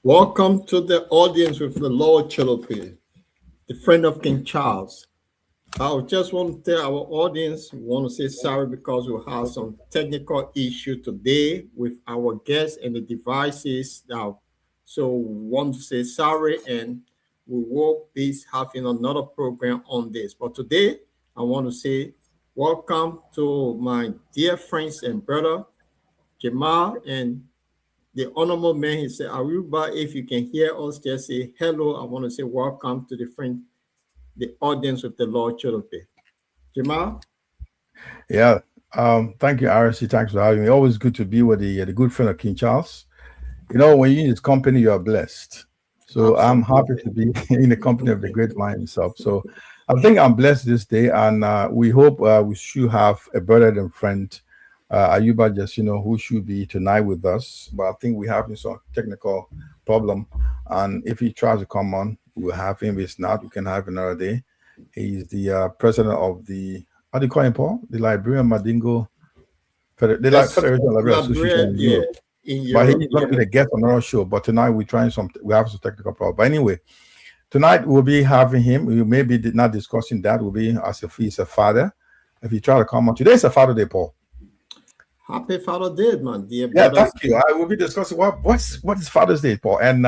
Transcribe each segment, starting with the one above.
Welcome to the audience with the Lord Choloply, the friend of King Charles. I just want to tell our audience, we want to say sorry because we have some technical issue today with our guests and the devices now. So we want to say sorry and we will be having another program on this. But today I want to say welcome to my dear friends and brother Jamal and the honorable man. He said, Aruba, if you can hear us, just say hello. I want to say welcome to the audience with the Lord Cholope. Jamal? Yeah. Thank you, RC. Thanks for having me. Always good to be with the good friend of King Charles. When you're in his company, you are blessed. So I'm happy Absolutely. to be in the company of the great man himself. So I think I'm blessed this day, and we hope we should have a brother and friend, Ayuba, just who should be tonight with us. But I think we having some technical problem, and if he tries to come on, we'll have him. If not, we can have another day. He's the president of the, how do you call him, Paul? The Liberian Madingo Yes, Federation of Liberian Association Labria, in yeah, Europe. in But Europe, he's going to yeah. be the guest on our show. But tonight we have some technical problem. But anyway, tonight we'll be having him. We may be not discussing that. We'll be as if he's a father. If you try to come on, today is a Father Day, Paul. Happy Father Day, man, dear Yeah, brothers. thank you. I will be discussing what is Father's Day, Paul, and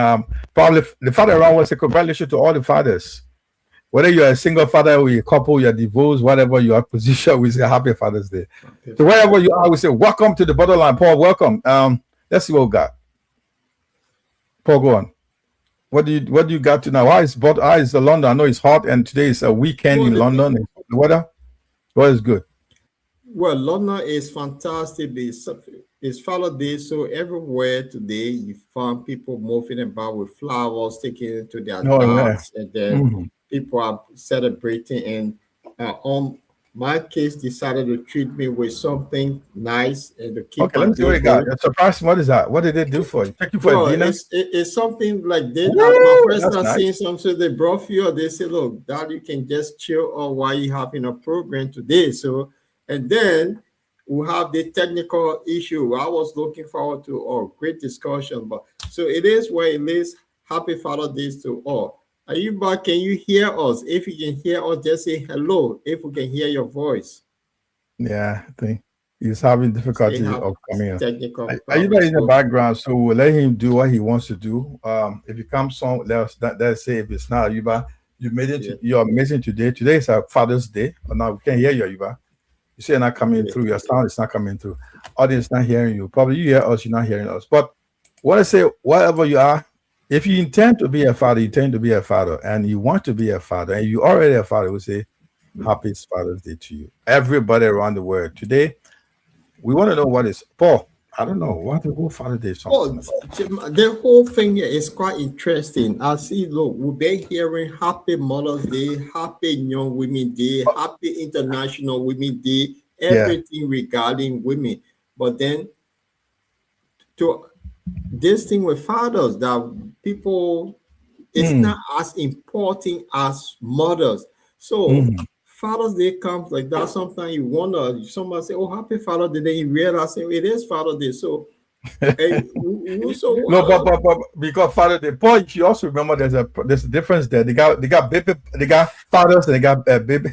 probably the father around will say congratulations to all the fathers. Whether you're a single father or you're a couple, you're divorced, whatever your position, we say Happy Father's Day. Happy So Father wherever Day. you are, we say welcome to the borderline, Paul. Welcome. Let's see what we got. Paul, go on. What do you got to now? How is London? I know it's hot, and today is a weekend Well, in London. The weather is good. London is fantastic. It's Father Day, so everywhere today you find people moving about with flowers, taking it to their Oh yeah. dogs, and then Mhm. people are celebrating. And on my case, decided to treat me with something nice and to keep Okay, my let me see what day you got. going. You're surprised. What is that? What did they do for you? Take you for a Well, dinner? it's something like this. My Woo, first that's time seeing nice. something, they brought you. They say, "Look, Dad, you can just chill or while you having a program today." So, and then we have the technical issue. I was looking forward to great discussion, but so it is where it is. Happy Father Days to all. Are you back? Can you hear us? If you can hear us, just say hello. If we can hear your voice, Yeah, I think he's having say difficulty have of coming in. technical Are you guys problems. in the So background? So we'll let him do what he wants to do. If he comes on, let's say if it's not Yuba, yeah, you're amazing today. Today is our Father's Day. But now we can't hear you, Yuba. You say you're not coming okay. through. Your sound is not coming through. Audience not hearing you. Probably you hear us, you're not hearing us. But what I say, whatever you are, if you intend to be a father, you intend to be a father, and you want to be a father, and you already a father, we say Happy Father's Day to you. Everybody around the world. Today, we want to know what is Paul. I don't know what the whole Father Day is Oh, something about. the whole thing here is quite interesting. I see, look, we've been hearing Happy Mother's Day, Happy Young Women Day, Happy International Women Day, Yeah. everything regarding women. But then to this thing with fathers that people it's Mm, not as important as mothers. So mm. Father's Day comes like that. Sometimes you wonder, somebody say, "Oh, Happy Father's Day," then you realize say, it is Father's Day. So and so No, but because Father Day, Paul, you also remember there's a difference there. They got baby, they got fathers, and they got baby.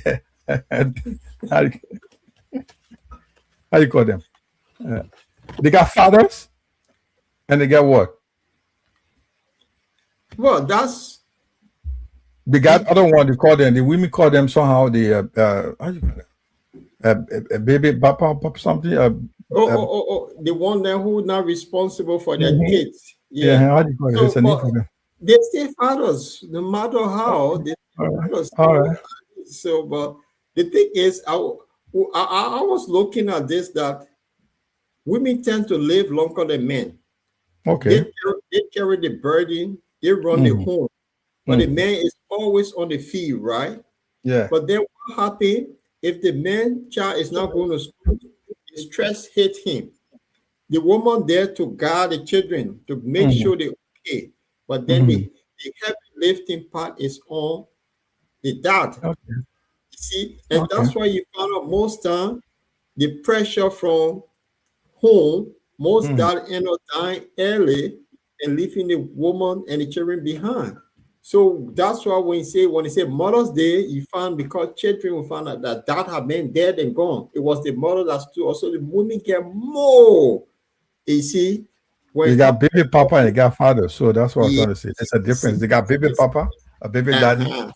how, do you, how you call them? Uh, they got fathers, and they got what? well, that's They got the other one. They call them. The women call them somehow. The how do you call it? A baby papa something. the one that who not responsible for their Mhm. kids. Yeah, Yeah. how do you call it? There's So, a name but for them. they still fathers, no matter how they All right, fathers. all right. So, but the thing is, I was looking at this that women tend to live longer than men. Okay. They carry the burden, they run the Mm-hmm. home, but the Mm-hmm. man is always on the field, right? Yeah. But then what happens if the man child is not going to school? The stress hit him. The woman there to guard the children to make Mm-hmm. sure they're okay. But then Mm-hmm. the heavy lifting part is on the dad. Okay. You see, and Okay. that's why you find out most time the pressure from home, most Mm-hmm. dad end up dying early and leaving the woman and the children behind. So that's why when you say Mother's Day, you find because children will find out that dad had been dead and gone. It was the mother that stood. Also, the women get more. You see, You when got baby papa and you got father. So that's what I'm yeah, trying to say. There's a you see, difference. They got baby it's, papa, a baby daddy, uh-huh.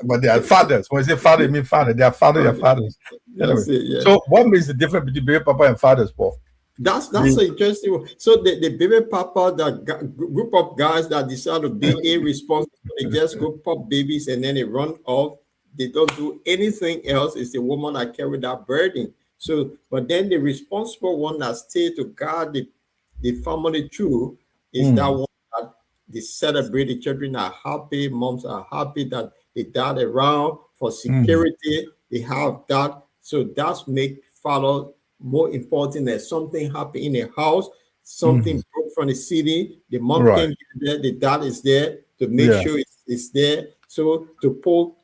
but they are fathers. When you say father, you mean father. They are father, your fathers. Anyway, That's it. Yeah. so what makes the difference between baby papa and fathers, Paul? That's The, an interesting one. So the baby papa, group of guys that decide to be irresponsible, they just go pop babies and then they run off. They don't do anything else. It's the woman that carry that burden. So, but then the responsible one that stay to guard the family through is that mm, one that they celebrate. The children are happy, moms are happy that the dad around for mm, security. They have that. So that's make father more important than something happen in a house, something mm. broke from the city. The mom Right. can get there, the dad is there to make Yeah. sure it's there. So to pull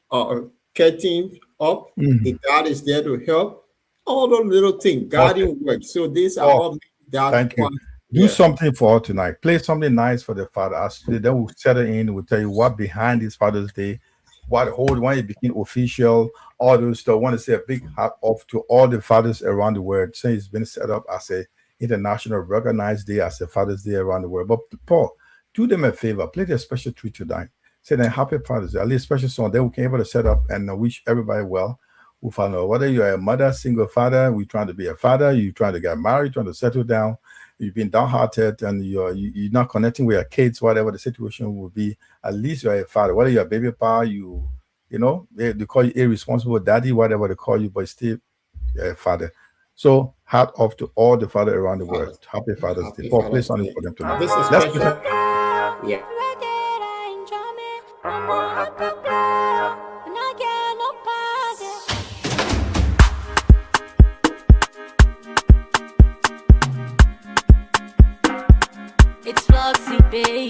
curtain up, the Mm. dad is there to help. All those little things, Okay. guarding work. So these are Paul, all that thank you. quite, Do yeah. something for her tonight. Play something nice for the father. Then we'll settle in. We'll tell you what behind this Father's Day, what hold when it became official, all those stuff. I want to say a big hat off to all the fathers around the world. Since it's been set up as a international recognized day as a Father's Day around the world. But Paul, do them a favor. Play their special treat tonight. Say them happy Father's Day. At least special song. Then we can able to set up and wish everybody well. We find out whether you're a mother, single father, we trying to be a father, you trying to get married, trying to settle down, you've been downhearted and you're not connecting with your kids, whatever the situation will be, at least you're a father. Whether you're a baby pa, they call you irresponsible daddy, whatever they call you, but still you're a father. So hat off to all the father around the world. Father, Happy Father's Day. happy Paul, play Father's something Day. for them tonight. This is Let's special. listen. Yeah. It's Floxy, baby.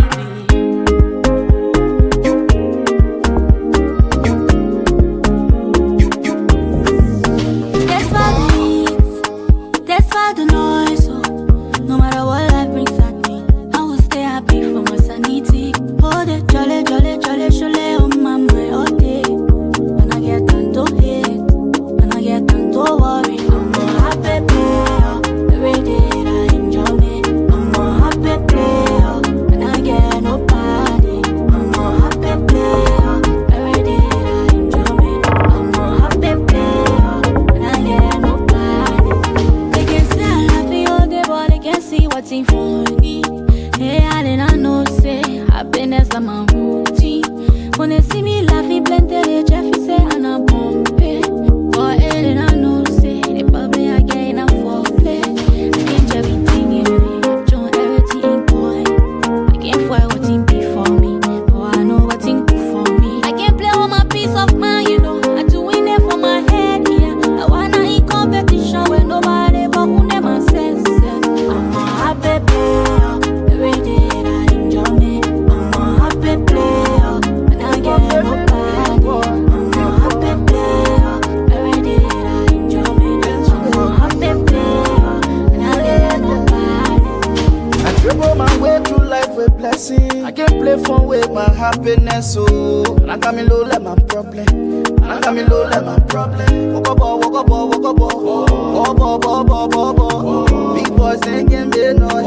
That's why the heat, that's why the noise. Oh, no matter what life brings at me, I will stay happy for my sanity. Oh, the jolly, jolly, jolly, jolly on my mind all day. And I get tanto hate, and I get tanto worry. I'm a happy player, every day I enjoy me. I'm a happy player, and I get nobody. I'm a happy player, every day I enjoy me. I'm a happy player, and I get nobody. They can say I love you all day, but they can't see what's in front of me. Hey, I didn't know, say happiness like my routine. When they see me laughing, plenty they Jeffy say I'm a bumpy. But hey, they don't know, say they probably I get enough for play. I can't everything in me, join everything in point. I can't fight what in before me, but I know what's in good for me. I can't play with my peace of mind, you know. I do it there for my head, yeah. I wanna in competition with nobody, but who never says. I'm a happy player, every day I enjoy me. I'm a happy player, and I get nobody. I'm a happy player, every day I enjoy me. I'm a happy player, and I get nobody. I dribble my way through life with blessing. I can play fun with my happiness, oh. And I got me low like my problem. And I got me low like my problem. Walk up, walk up, walk up, walk up. Big boys they can be noise.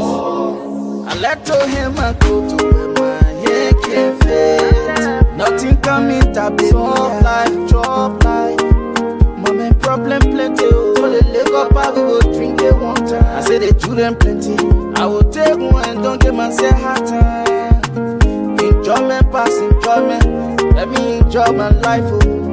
I let to him and go to where my head can fit. Nothing coming to be soft life, chop life. Mama problem plenty, oh. So they leg up, I will go drink it one time. I say they do them plenty. I will take one, don't get myself hard time. Enjoyment pass enjoyment. Let me enjoy my life, oh.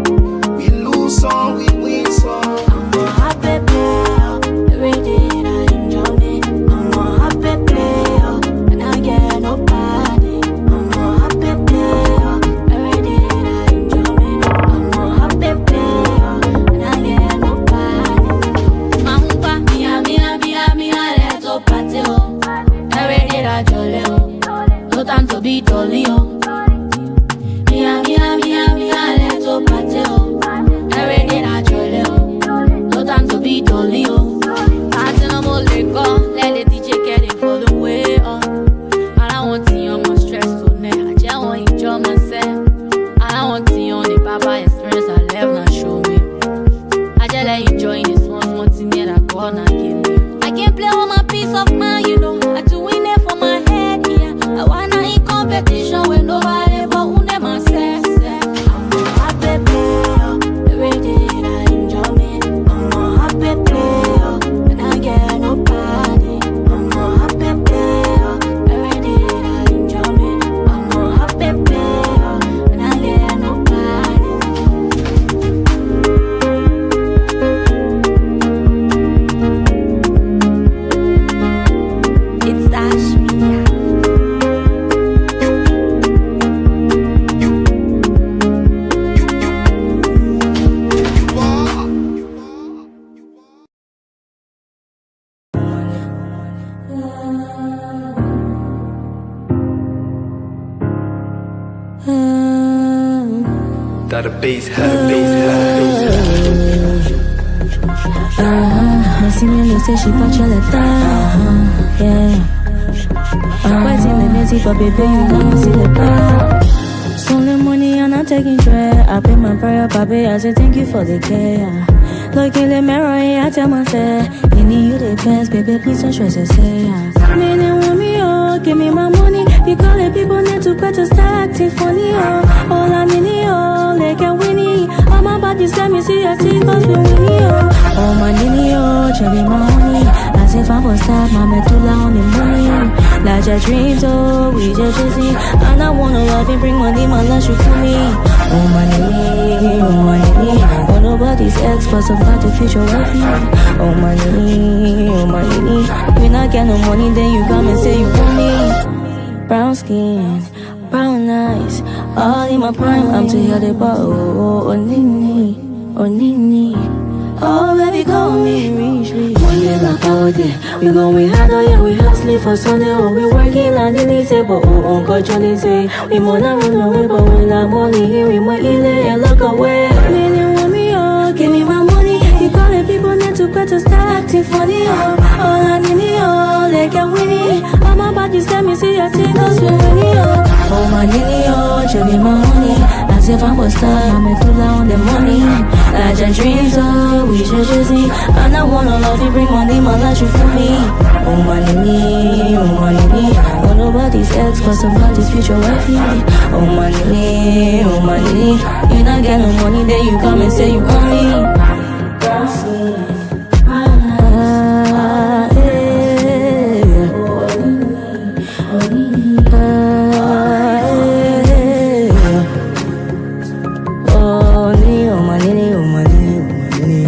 We lose some, we win some. I'm a happy player, every day I enjoy me. I'm a happy player, and I get nobody. I'm a happy player, every day I enjoy me. I'm a happy player, and I get nobody. Mampa, mia, let's party, oh. Every day I jolly, oh. No time to be jolly, oh. Mia, let's party, oh. Every day I jolly, oh. That a bass head, bass head, bass head. Mais si me laisse, she pas choletta. Yeah. Why till me messy, but baby, you know see the bar. So the money and I'm taking care. I pay my prayer, baby. I say thank you for the care. Look in the mirror and I tell myself, you need you the best, baby. Please don't stress yourself. Me they want me, oh, give me my money. Because the people need to quit to start acting funny, oh. All I need, oh, like a winnie. All my bodies let me see your teeth, cause we winnie, oh. All my nini, oh, cherry my honey. As if I was stop, my medulla on the money. Like your dreams, oh, we just chasing. And I wanna love and bring money, my lunch you for me. Oh my nini, oh my nini. Oh nobody's ex, but somebody future wifey. Oh my nini, oh my nini. You not get no money, then you come and say you want me. Brown skin, brown eyes, all in my prime. I'm to hear the bar, oh nini, oh nini. Oh baby, call me, reach me. One day like all day, we going hard, oh yeah, we hustling for Sunday. Oh we working on the day, but oh Uncle Johnny say we more not run away, but when that money here, we might eat it and look away. Man, you want me, oh, give me my money. You calling people need to quit to start acting funny, oh. All I need, oh, like a winnie. All my bodies let me see your teeth, cause we winnie, oh. Oh my nini, oh, cherry my honey. As if I'm a star, I'm a pull on the money. Like your dreams, oh, we should just see. And I wanna love you, bring money, my life you for me. Oh my nini, oh my nini. Oh nobody's ex, but somebody's future wifey. Oh my nini, oh my nini. You not get no money, then you come and say you want me. Brown skin, brown eyes, yeah. Oh nini, oh my nini, oh my nini,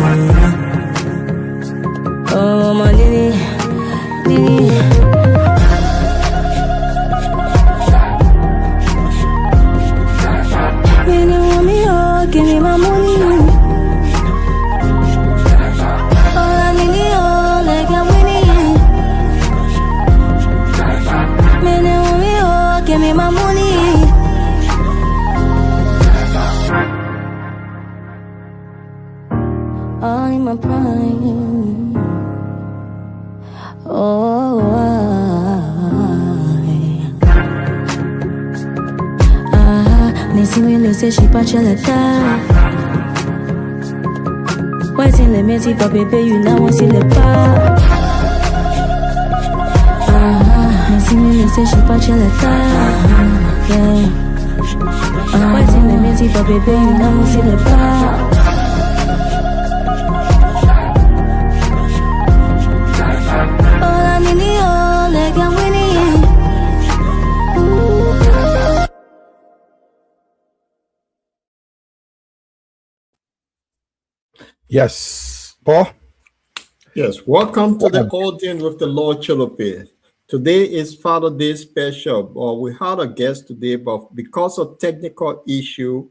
oh my nini, nini. When you want me, oh, give me my money. All I need, oh, like I'm winning. When you want me, oh, give me my money. All in my prime. Oh, mais si me laisse, she pas choletta. Ouais, c'est le métier, pas bébé, you know, c'est le pas. Mais si me laisse, she pas choletta. Yeah. Ouais, c'est le métier, pas bébé, you know, c'est le pas. Yes, Paul. Yes, welcome to the audience with the Lord Choloply. Today is Father Day special. We had a guest today, but because of technical issue,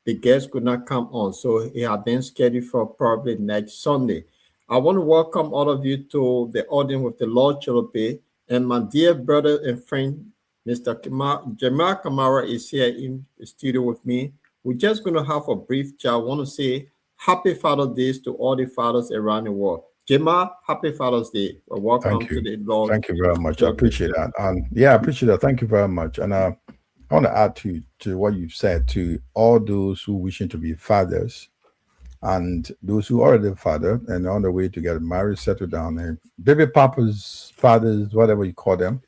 the guest could not come on. So he had been scheduled for probably next Sunday. I want to welcome all of you to the audience with the Lord Choloply. And my dear brother and friend, Mr. Jamal Kamara is here in the studio with me. We're just going to have a brief chat. I want to say Happy Father's Day to all the fathers around the world. Jamal, Happy Father's Day. Welcome to the Lord. Thank you very much. I appreciate that. And yeah, I appreciate that. Thank you very much. And I want to add to what you've said to all those who wishing to be fathers and those who are already father and on the way to get married, settle down, and baby papas, fathers, whatever you call them.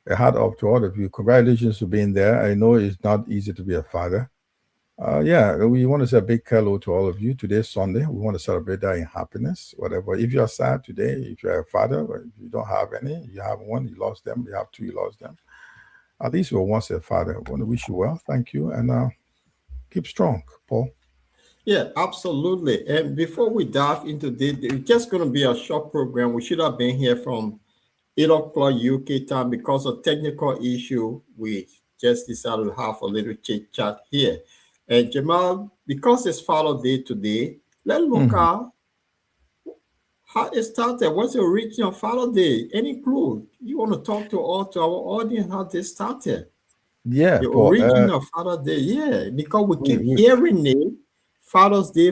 A hat off to all of you. Congratulations for being there. I know it's not easy to be a father. Yeah, we want to say a big hello to all of you. Today's Sunday. We want to celebrate that in happiness, whatever. If you're sad today, if you're a father, or if you don't have any, you have one, you lost them, you have two, you lost them. At least you were once a father. I want to wish you well. Thank you. And keep strong, Paul. Yeah, absolutely. And before we dive into this, it's just going to be a short program. We should have been here from 8 o'clock UK time. Because of technical issue, we just decided to have a little chit chat here. And Jamal, because it's Father's Day today, let's look at how it started. What's the origin of Father's Day? Any clue? You want to talk to our audience how this started? Yeah, The Paul, origin of Father's Day. Yeah, because we keep hearing it, Father's Day,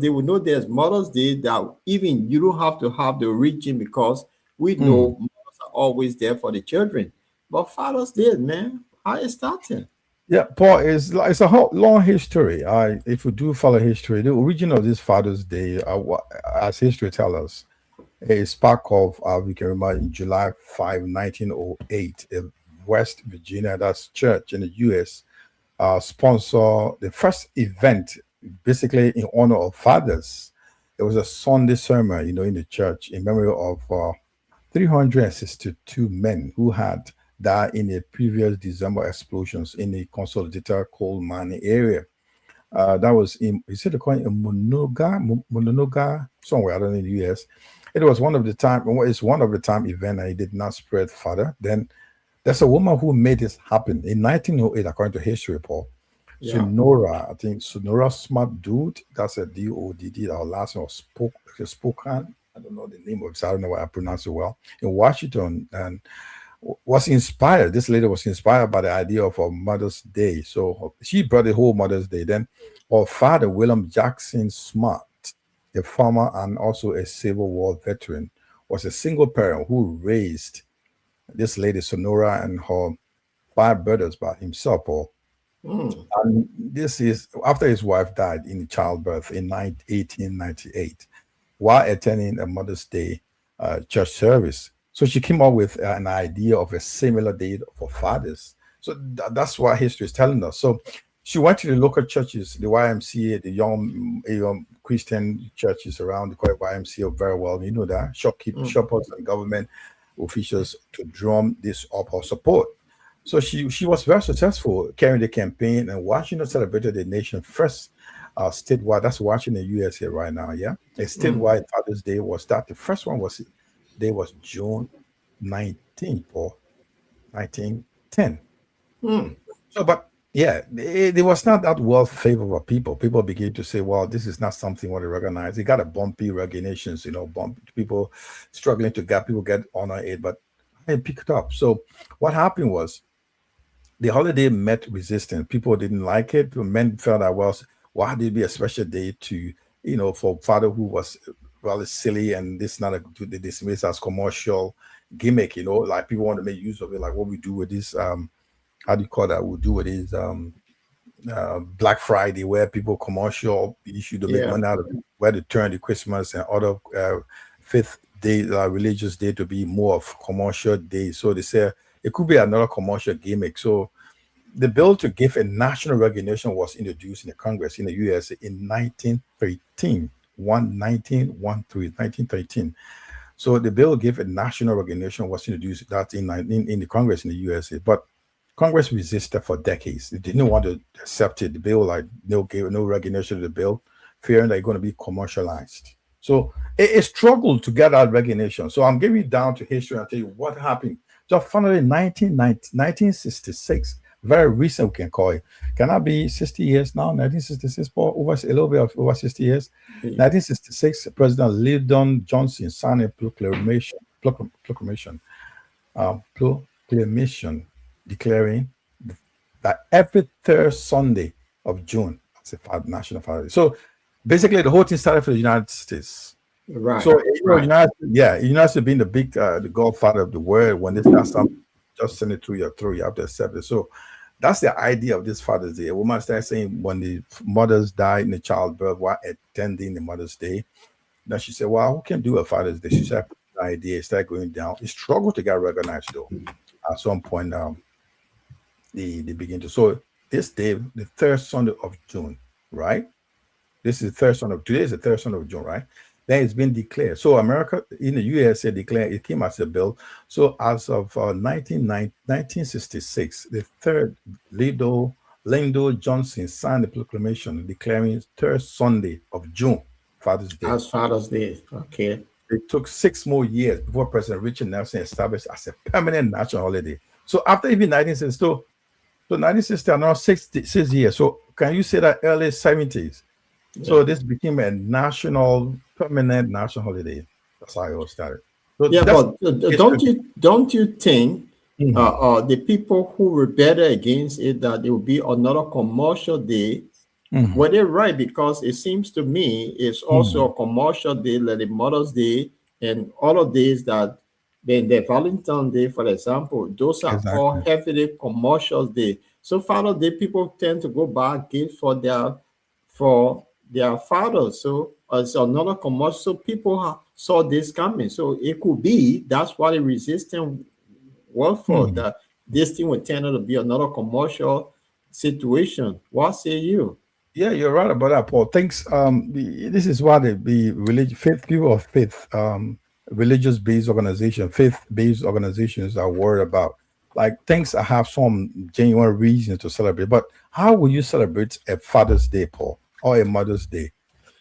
we know there's Mother's Day that even you don't have to have the origin because we know mothers are always there for the children. But Father's Day, man, how it starting? Yeah, Paul, it's a whole long history. If we do follow history, the origin of this Father's Day, as history tells us, a spark of, we can remember in July 5, 1908, in West Virginia, that's church in the U.S., sponsor the first event, basically in honor of fathers. It was a Sunday sermon, in the church in memory of 362 men who had died in the previous December explosions in the Consolidated coal mining area. That was in, is it called in Mononoga, somewhere, I don't know, in the US. It was one of the time, it's one of the time event, and it did not spread further. Then there's a woman who made this happen in 1908, according to history, Paul. Yeah. Sonora, I think Sonora Smart Dude, that's a DODD, our last one was Spokane. I don't know the name of it, so I don't know why I pronounce it well. In Washington, and was inspired. This lady was inspired by the idea of a Mother's Day. So she brought the whole Mother's Day. Then her father, William Jackson Smart, a farmer and also a Civil War veteran, was a single parent who raised this lady, Sonora, and her 5 brothers by himself. And this is after his wife died in childbirth in 1898 while attending a Mother's Day church service. So she came up with an idea of a similar day for fathers. So that's what history is telling us. So she went to the local churches, the YMCA, the young Christian churches around the YMCA very well. You know that shoppers and government officials to drum this up or support. So she was very successful carrying the campaign, and Washington celebrated the nation first statewide. That's Washington, USA right now. Yeah, a statewide Father's Day was that. The first one was June 19th or 1910. So, but yeah, it was not that well favored by people. People began to say, well, this is not something what they recognize. It got a bumpy recognitions, people struggling to get people get honor it, but I picked up. So what happened was the holiday met resistance. People didn't like it. Men felt that, well, why did it be a special day to, for father who was rather silly and this not to dismiss as commercial gimmick, like people want to make use of it, like what we do with this, how do you call that? We do with this Black Friday, where people commercial issue to make money out of it, where they turn the Christmas and other fifth day, religious day to be more of commercial day. So they say it could be another commercial gimmick. So the bill to give a national recognition was introduced in the Congress in the US in 1913. 1913. So the bill gave a national recognition was introduced that in the Congress in the USA, but Congress resisted for decades. They didn't want to accept it. The bill gave no recognition to the bill, fearing that it's going to be commercialized. So it struggled to get that recognition. So I'm giving you down to history and tell you what happened. Just finally, 1966, very recent, we can call it. Can that be 60 years now? 1966, a little bit of over 60 years. 1966, President Lyndon Johnson signed a proclamation declaring that every third Sunday of June, it's a national holiday. So basically, the whole thing started for the United States. Right. So United States being the big, the godfather of the world. When they start something, just send it through your throat. You have to accept it. So that's the idea of this Father's Day. A woman starts saying when the mothers die in the childbirth while attending the Mother's Day. Then she said, "Well, who can do a Father's Day?" She said, "The idea start going down." It struggled to get recognized though. At some point, they begin to. So this day, the third Sunday of June, right? This is the third Sunday. Today is the third Sunday of June, right? Then it's been declared. So America in the USA declared it came as a bill. So as of 1966, the third Lyndon Johnson signed the proclamation declaring third Sunday of June Father's Day. As Father's Day, okay. It took 6 more years before President Richard Nixon established as a permanent national holiday. So after even 1960, so 1960 are now 6 years. So can you say that early 70s? So this became a permanent national holiday. That's how it all started. So but don't you think the people who rebelled against it that it will be another commercial day Mhm. Were they right? Because it seems to me it's also Mhm. a commercial day, like the Mother's Day and other days that then the Valentine's Day, for example, those are all Exactly. heavily commercial day. So Father's Day, people tend to go buy gifts for their fathers. So it's another commercial. So people saw this coming. So it could be that's why the resistance was for Mhm. that this thing would turn out to be another commercial situation. What say you? Yeah, you're right about that, Paul. Thanks. This is why the religious faith people of faith, faith-based organizations are worried about. Like things that have some genuine reason to celebrate. But how will you celebrate a Father's Day, Paul, or a Mother's Day?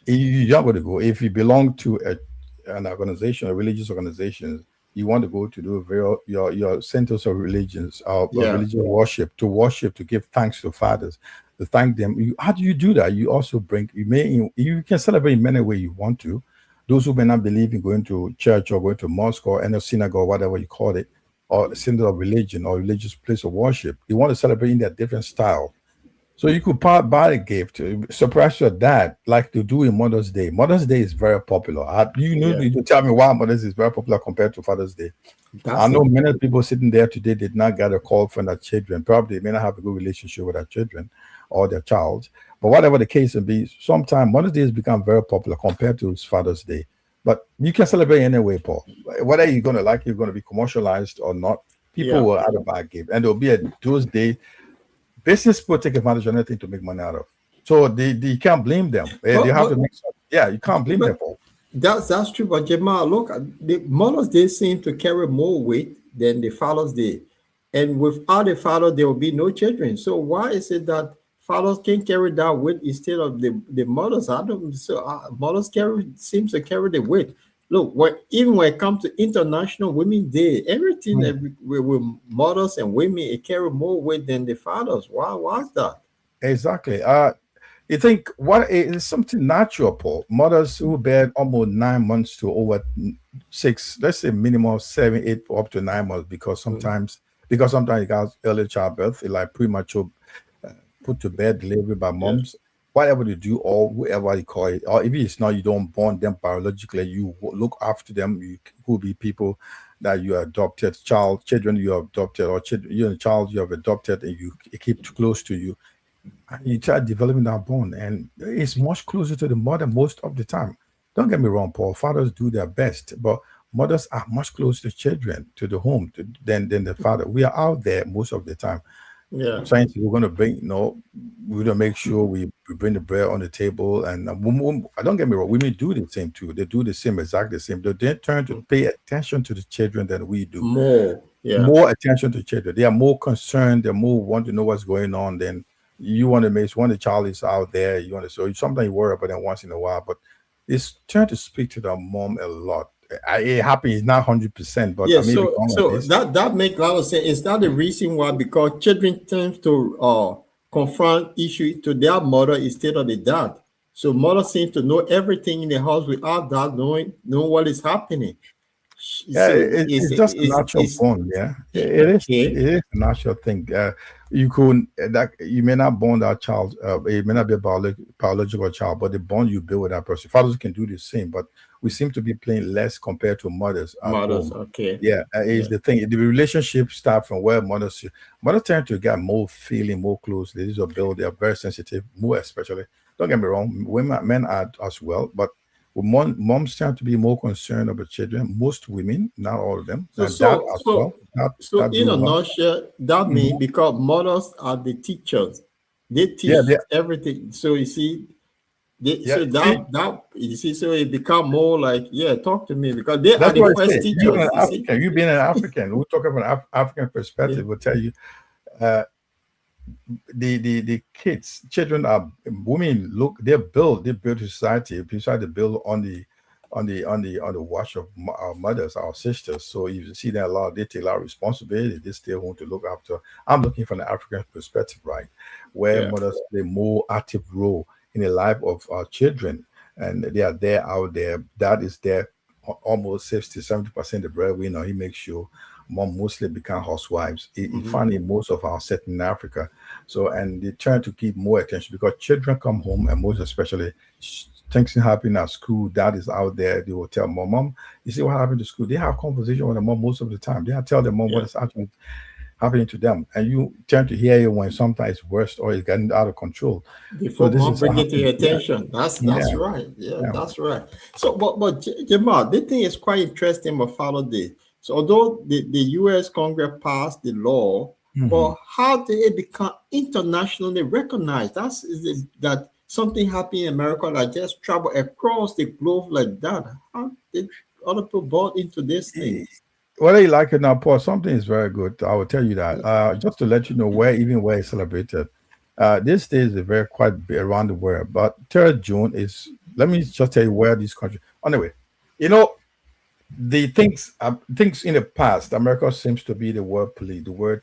You're not going to go if you belong to an organization, a religious organization. You want to go to do your centers of religions or Yeah, religious worship to give thanks to fathers, to thank them. How do you do that? You also bring you can celebrate in many ways you want to. Those who may not believe in going to church or going to mosque or any synagogue, whatever you call it, or center of religion or religious place of worship, they want to celebrate in their different style. So you could buy a gift, surprise your dad, like to do in Mother's Day. Mother's Day is very popular. yeah. You tell me why Mother's Day is very popular compared to Father's Day. I That's know it. many people sitting there today did not get a call from their children. Probably they may not have a good relationship with their children or their child. But whatever the case may be, sometimes Mother's Day has become very popular compared to Father's Day. But you can celebrate anyway, Paul. Whether you're going to be commercialized or not, people Yeah. will add a bad gift. And there'll be a those days business people take advantage of anything to make money out of. So they you can't blame them. They But have to but make some, yeah, you can't blame them but for. that's true. But Jamal, look, the Mother's Day seem to carry more weight than the Father's Day, and without a father, there will be no children. So why is it that fathers can carry that weight instead of the mothers? I don't. So mothers carry seems to carry the weight. Look, even when it comes to International Women's Day, everything Hmm. that with mothers and women it carry more weight than the fathers. Why is that? Exactly. You think what is something natural, Paul? Mothers who bear almost 9 months to over six, let's say minimum 7, 8 up to 9 months, because sometimes you got early childbirth, like premature put to bed delivery by Yeah, moms, whatever they do, or whoever you call it, or if it's not, you don't born them biologically, you look after them. You could be people that you adopted, children you adopted, or children, you're a child you have adopted, and you keep close to you, and you start developing that bond, and it's much closer to the mother most of the time. Don't get me wrong, Paul. Fathers do their best, but mothers are much closer to children, to the home, than the father. We are out there most of the time yeah. saying we're going to bring, we're going to make sure we bring the bread on the table. And I don't get me wrong, women do the same too. They do the same, exactly the same. They turn to pay attention to the children than we do. More. Yeah. More attention to children. They are more concerned. They more want to know what's going on than you want to make. When the child is out there, you want to. So sometimes you worry about them once in a while, but it's trying to speak to their mom a lot. It happens not 100%, but Yeah, I may be so wrong on so this. that makes a lot of sense. Is that the reason why? Because children tend to confront issue to their mother instead of the dad. So mother seems to know everything in the house without dad knowing what is happening. Yeah, So it's just a natural is bond. Yeah, it is. okay. It is a natural thing. You could that you may not bond that child. It may not be a biological child, but the bond you build with that person. Fathers can do the same, but we seem to be playing less compared to mothers at Mothers, home. okay. Yeah, is Yeah. the thing. The relationship start from where mothers tend to get more feeling, more close. These are build. They are very sensitive, more especially. Don't get me wrong, women, men are as well, but moms tend to be more concerned about children. Most women, not all of them, So and dad so as so well. That so do in a well. nutshell, that means Mhm. because mothers are the teachers, they Yeah, teach everything. So you see, yeah. so See, that you see, so it become more like, yeah, talk to me because they are that's the what I first say. You teachers. an You see, African. You being an African. We talk about African yeah, perspective. Will tell you. Uh, the kids, children are women. Look, they build society. Beside they build on the watch of our mothers, our sisters. So you see that a lot, they take a lot of responsibility. They still want to look after. I'm looking from the African perspective, right, where yeah. mothers play more active role in the life of our children, and they are there out there. That is there almost 60, 70% the breadwinner. He makes sure mom mostly become housewives. You Mhm. find in most of our set in Africa. So, and they try to keep more attention because children come home, and most especially things happen at school. Dad is out there. They will tell mom, you see what happened to school. They have conversation with the mom most of the time. They have tell their mom what Yeah. is actually happening to them, and you tend to hear it when sometimes it's worse or it's getting out of control. So Before this mom is bring it to happening. your Yeah, attention. That's yeah, right. Yeah, yeah. that's right. So, Jamal, the thing is quite interesting about Father Day. So, although the U.S. Congress passed the law, Mhm. but how did it become internationally recognized? That's is it, that something happened in America that just travel across the globe like that. How did other people bought into this thing? Whether you like it or not, Paul, something is very good. I will tell you that. Just to let you know where it's celebrated. This day is a very quite around the world, but 3rd June is. Let me just tell you where these countries. Anyway, you know the things in the past. America seems to be the word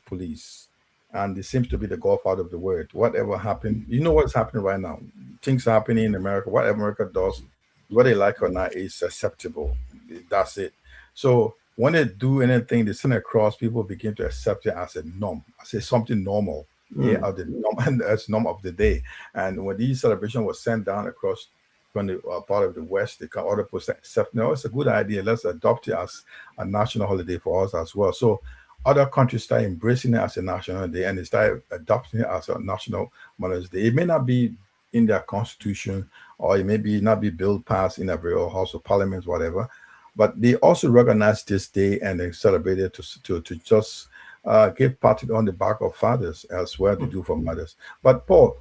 police, and it seems to be the godfather of the word. Whatever happened, you know what's happening right now. Things are happening in America. Whatever America does, whether they like or not, is acceptable. That's it. So when they do anything, they send across, people begin to accept it as a norm. I say something normal. Yeah, Mm, of the norm, and that's norm of the day. And when these celebration was sent down across from the part of the West, they can other people accept. No, it's a good idea. Let's adopt it as a national holiday for us as well. So other countries start embracing it as a national day, and they start adopting it as a national Mother's Day. It may not be in their constitution, or it may be not be bill passed in every House of Parliament, whatever. But they also recognize this day and they celebrate it to just give pat on the back of fathers as well they mm. do for mothers. But Paul,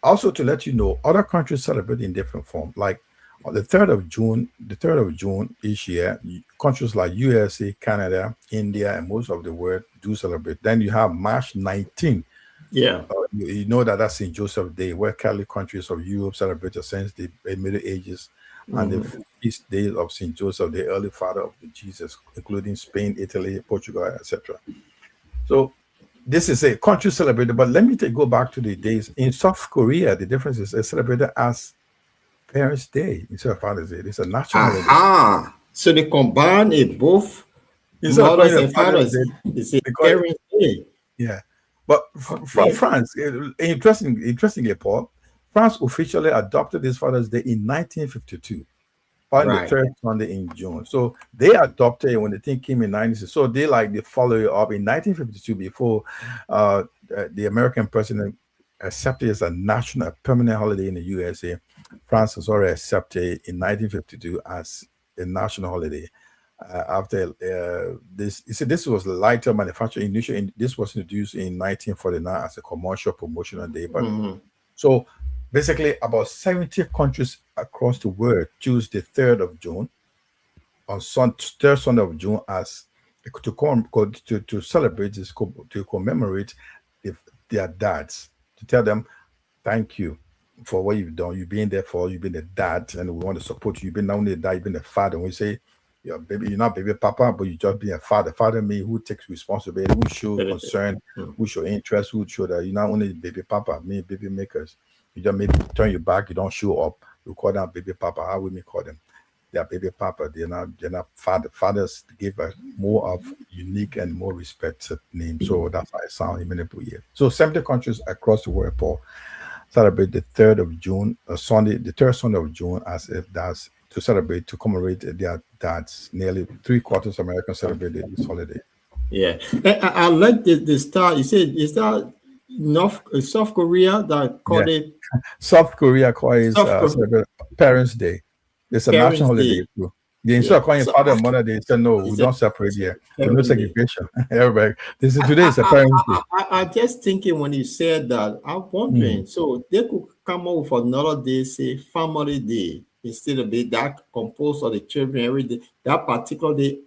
also to let you know, other countries celebrate in different form. Like on the 3rd of June each year, countries like USA, Canada, India, and most of the world do celebrate. Then you have March 19th. Yeah. You know that that's Saint Joseph Day, where Catholic countries of Europe celebrate since the Middle Ages, and the Mhm. feast days of Saint Joseph, the early father of the Jesus, including Spain, Italy, Portugal, etc. So this is a country celebrated, but let me go back to the days in South Korea. The difference is it's celebrated as Parents' Day instead of Father's Day. It's a national holiday. Aha. So they combine it both Instead of calling mothers it and Father's fathers. Day, It's a they call it, parents' day. yeah. But from Okay. France, interestingly, Paul, France officially adopted this Father's Day in 1952, on the Right. third Sunday in June. So they adopted it when the thing came in 1960. So they follow it up in 1952 before uh, the American president accepted it as a national, a permanent holiday in the USA. France has already accepted it in 1952 as a national holiday. After this, you see, this was lighter manufacturing. Initially, this was introduced in 1949 as a commercial promotional day, but Mhm. so basically, about 70 countries across the world choose the 3rd of June on 3rd Sunday of June as to celebrate this, to commemorate the, their dads, to tell them thank you for what you've done. You've been there for, you've been a dad, and we want to support you. You've been not only a dad, you've been a father. When we say you're not baby papa, but you just be a father. Father me who takes responsibility, who show concern, Mm. who show interest, who show that you're not only baby papa, me baby makers. You just maybe turn your back, you don't show up. You call them baby papa. How would we call them? They're baby papa. They're not father. Fathers give a more of unique and more respected name. So that's why it sounds inimitable here. So 70 countries across the world, Paul, celebrate the 3rd of June, Sunday, the 3rd Sunday of June, as if that's to celebrate, to commemorate their dads. Nearly three-quarters of Americans celebrated this holiday. Yeah. I like the start. You said, is that South Korea that Yeah. called it South Korea calls South Korea celebrate Parents' Day. It's a national Parents' holiday Day? too. They instead Yeah. of calling it So Father and Mother Day, they said no, we it's a don't separate here. There's no Parents' Day. segregation. Everybody, this is today is a Parents' Day. I just thinking when you said that, I'm Mm. wondering, so they could come up with another day, say Family Day, instead of it that composed of the children every day. That particular day,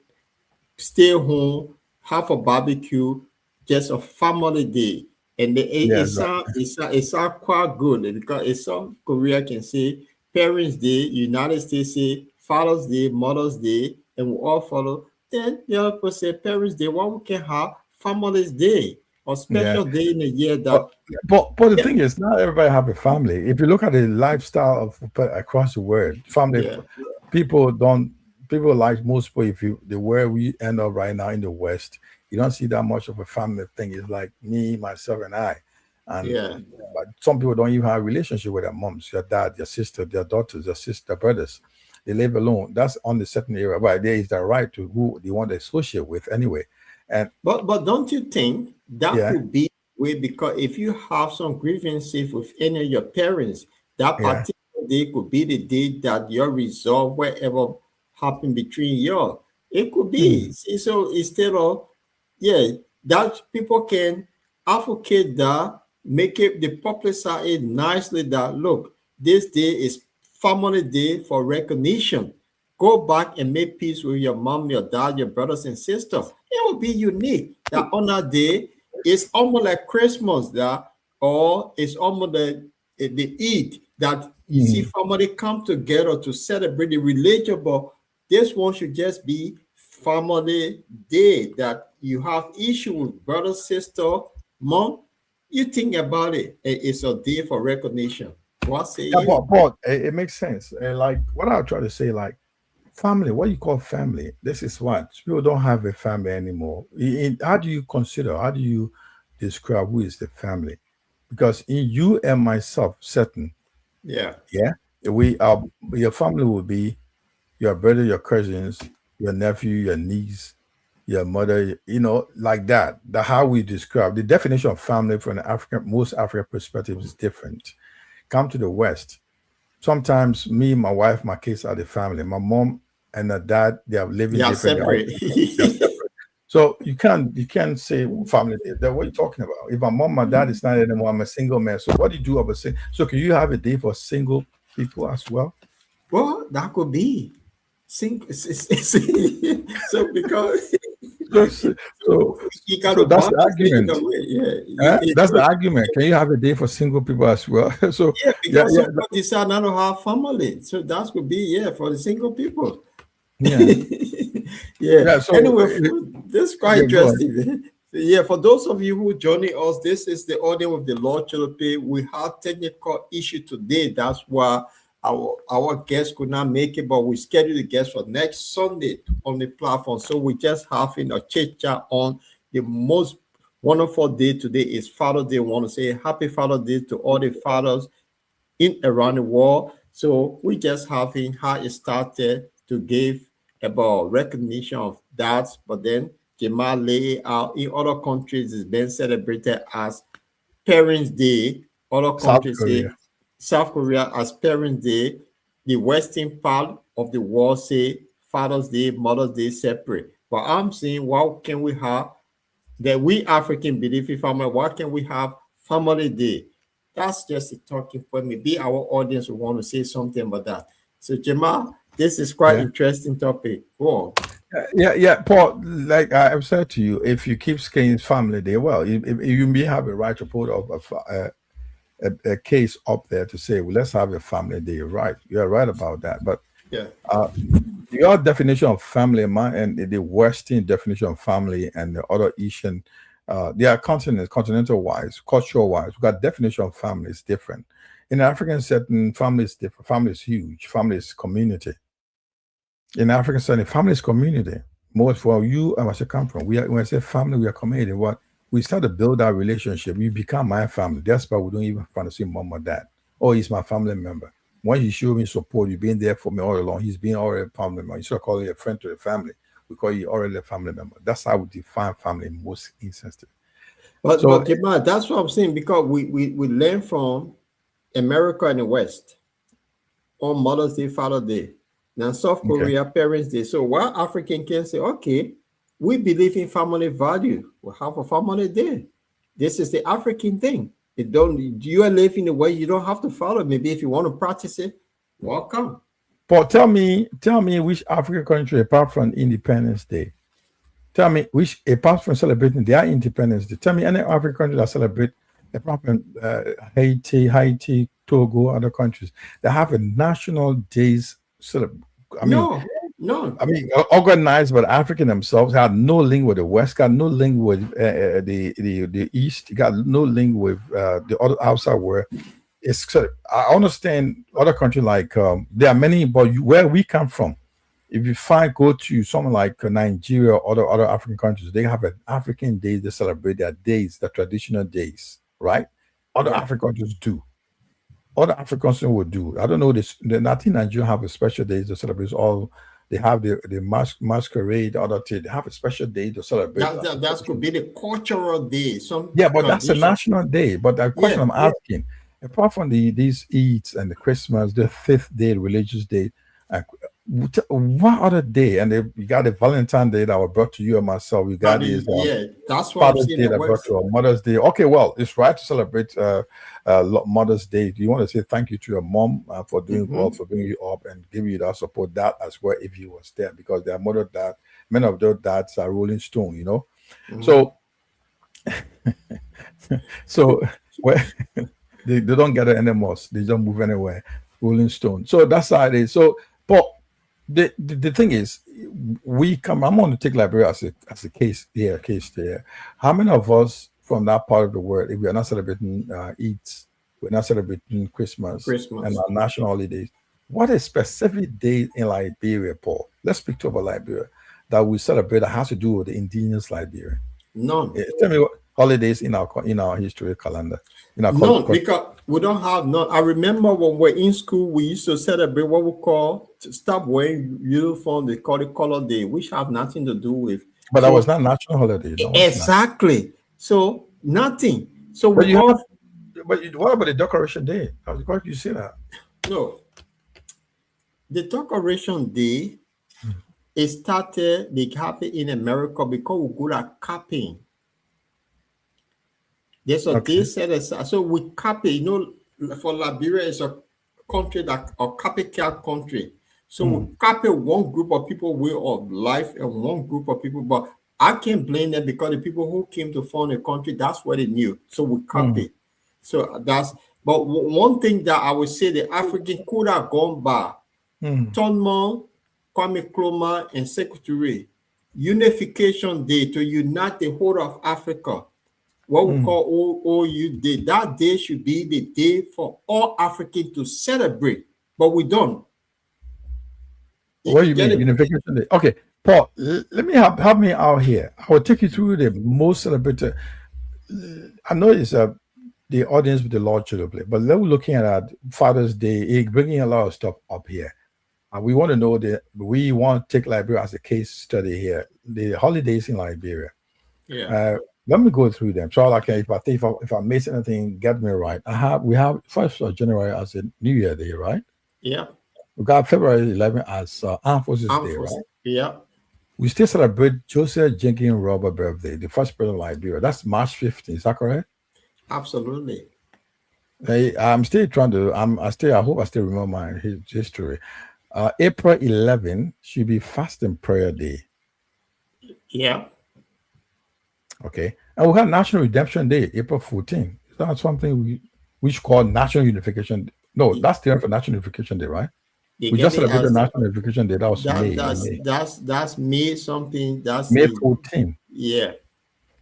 stay home, have a barbecue, just a family day. And Yeah, it sound quite good because in South Korea can say Parents Day, United States say Father's Day, Mother's Day, and we all follow. Then the other person say Parents Day, what we can have Family's Day or yeah. special day in a year But that but the yeah, thing is, not everybody have a family. If you look at the lifestyle of across the world, family yeah. people don't. people like most people, if you the where we end up right now in the West, you don't see that much of a family thing. It's like me, myself, and I. And Yeah. but some people don't even have a relationship with their moms, your dad, your sister, their daughters, their sister, brothers. They live alone. That's on the certain area. But there is the right to who they want to associate with anyway. And But don't you think that yeah, could be way, because if you have some grievances with any of your parents, that yeah. particular day could be the day that you resolve whatever happened between you. It could be. Mm, See, so instead of, yeah, that people can advocate that, make it the publicize it nicely that look, this day is family day for recognition. Go back and make peace with your mom, your dad, your brothers and sisters. It will be unique. That on that day, it's almost like Christmas, that or it's almost the Eid that you see mm. family come together to celebrate the religion, but this one should just be family day that you have issue with brother, sister, mom. You think about it, it's a day for recognition. What say Yeah, you? but it makes sense. Like what I try to say, like family, what you call family, this is what people don't have a family anymore. How do you consider, how do you describe who is the family? Because in you and myself, certain, Yeah. yeah, we are your family will be your brother, your cousins, your nephew, your niece, your mother, like that. The how we describe the definition of family from the African, most African perspective is different. Come to the West. Sometimes me, my wife, my kids are the family. My mom and her dad, they are They living are different. separate. They're separate. So you can't say family. That what are you talking about? If my mom, my dad is not anymore, I'm a single man. So what do you do of a single? So can you have a day for single people as well? Well, that could be. So because So so, you got so to that's the balance it argument. either way. Yeah, That's the argument. Can you have a day for single people as well? So yeah, yeah, because yeah, some people decide not to have family. So that could be, yeah, for the single people. yeah, Yeah. yeah. So Anyway, this is quite yeah, go on. interesting. Yeah, for those of you who joining us, this is the audience of the Lord Choloply. We have technical issue today. That's why our guest could not make it, but we scheduled the guest for next Sunday on the platform. So we just having a chit chat on the most wonderful day today is Father's Day. I want to say happy Father's Day to all the fathers in around the world. So we just having how it started to give about recognition of that, but then Jamal lay out in other countries is being celebrated as Parents Day. Other South countries Korea. say South Korea as Parents Day. The western part of the world say Father's Day, Mother's Day separate. But I'm saying, what can we have that we African believe in family? What can we have Family Day? That's just a talking point. Maybe our audience will want to say something about that. So Jamal, this is quite Yeah. interesting topic. Go on. Yeah, Paul. Like I've said to you, if you keep saying family day, well, you may have a right to put up a case up there to say, well, let's have a family day. Right, you're right about that. But Yeah. uh, your definition of family, mine, and the Western definition of family, and the other Asian, they are continental wise, cultural wise. We got definition of family is different. In African setting, family is different. Family is huge. Family is community. In African setting, family is community. Most for you and where I come from, when I say family, we are community. What we start to build our relationship, you become my family. That's why we don't even want to say mom or dad. Oh, he's my family member. Once you show me support, you've been there for me all along. He's been already a family member. Instead of calling you a friend to the family, we call you already a family member. That's how we define family in most instances. But So Jamal, that's what I'm saying, because we learn from America and the West on Mother's Day, Father's Day. Now South okay. Korea, Parents Day. So while African can say, okay, we believe in family value. We have a family day. This is the African thing. You are living the way you don't have to follow. Maybe if you want to practice it, welcome. Paul, tell me which African country apart from Independence Day. Tell me which apart from celebrating their independence day. Tell me any African country that celebrate apart from Haiti, Togo, other countries that have a national days I mean, No, no. organized, but African themselves had no link with the West, got no link with the East, got no link with the other outside world. I understand other countries like there are many, but where we come from, if you go to something like Nigeria or other African countries, they have an African day. They celebrate their days, the traditional days, right? Other Yeah. African countries do. Other Africans would do. I don't know this. I think Nigeria have a special day to celebrate all. They have the masquerade, other thing. They have a special day to celebrate. That could be the cultural day, some Yeah, but that's a tradition. national day. But the question Yeah, I'm asking, apart from these Eids and the Christmas, the fifth day, religious day, uh, what other day? And you got the Valentine Day that was brought to you and myself. We got this yeah, that's what I'm Father's saying. Day that brought to our Mother's Day. Okay, well, it's right to celebrate Mother's Day. Do you want to say thank you to your mom for doing well, for bringing you up and giving you that support? That as well, if you was there, because their mother, dad, many of their dads are Rolling Stone, you know. So. So well, they don't get it anymore. They don't move anywhere. Rolling Stone. So that's how it is. So, but the thing is, I'm going to take Liberia as a case here, case there. How many of us from that part of the world, if we are not celebrating Eid, we're not celebrating Christmas and our national holidays? What is specific day in Liberia, Paul? Let's speak to about Liberia that we celebrate that has to do with the indigenous Liberia. None. Tell me what holidays in our history calendar. None, because we don't have none. I remember when we're in school, we used to celebrate what we call to stop wearing uniform. They call it color day, which have nothing to do with. But that was not national holiday. Exactly. So nothing. So but we all. What about the decoration day? How do you see that? No. The decoration day. It started, they have it in America because we're good at copying. There's a day set aside. So we copy, you know, for Liberia is a country that a copycat country. So we copy one group of people way of life and one group of people, but I can't blame them because the people who came to form the country, that's what they knew. So we copy. So but one thing that I would say the African could have gone by, Tonmont, Kwame Nkrumah, and Secretary Unification Day to unite the whole of Africa. What we call OU Day. That day should be the day for all Africans to celebrate, but we don't. What do you mean, Unification Day? Okay, Paul, let me help me out here. I will take you through the most celebrated. I know it's the audience with the Lord Choloply, but we're looking at Father's Day, bringing a lot of stuff up here. We want to know that we want to take Liberia as a case study here. The holidays in Liberia. Yeah. Let me go through them. So like if I miss anything, get me right. We have 1st of January as a New Year Day, right? Yeah. We got February 11 as Armed Forces Day, right? Yeah. We still celebrate Joseph Jenkins Robert birthday, the first president of Liberia. That's March 15th. Is that correct? Absolutely. I'm still trying to. I hope I still remember my history. April 11 should be Fasting Prayer Day. Yeah. Okay. And we have National Redemption Day, April 14. Is that something we should call National Unification Day? No, that's the for National Unification Day, right? We just celebrated National Unification Day. That was May. That's May something. That's May 14. Yeah.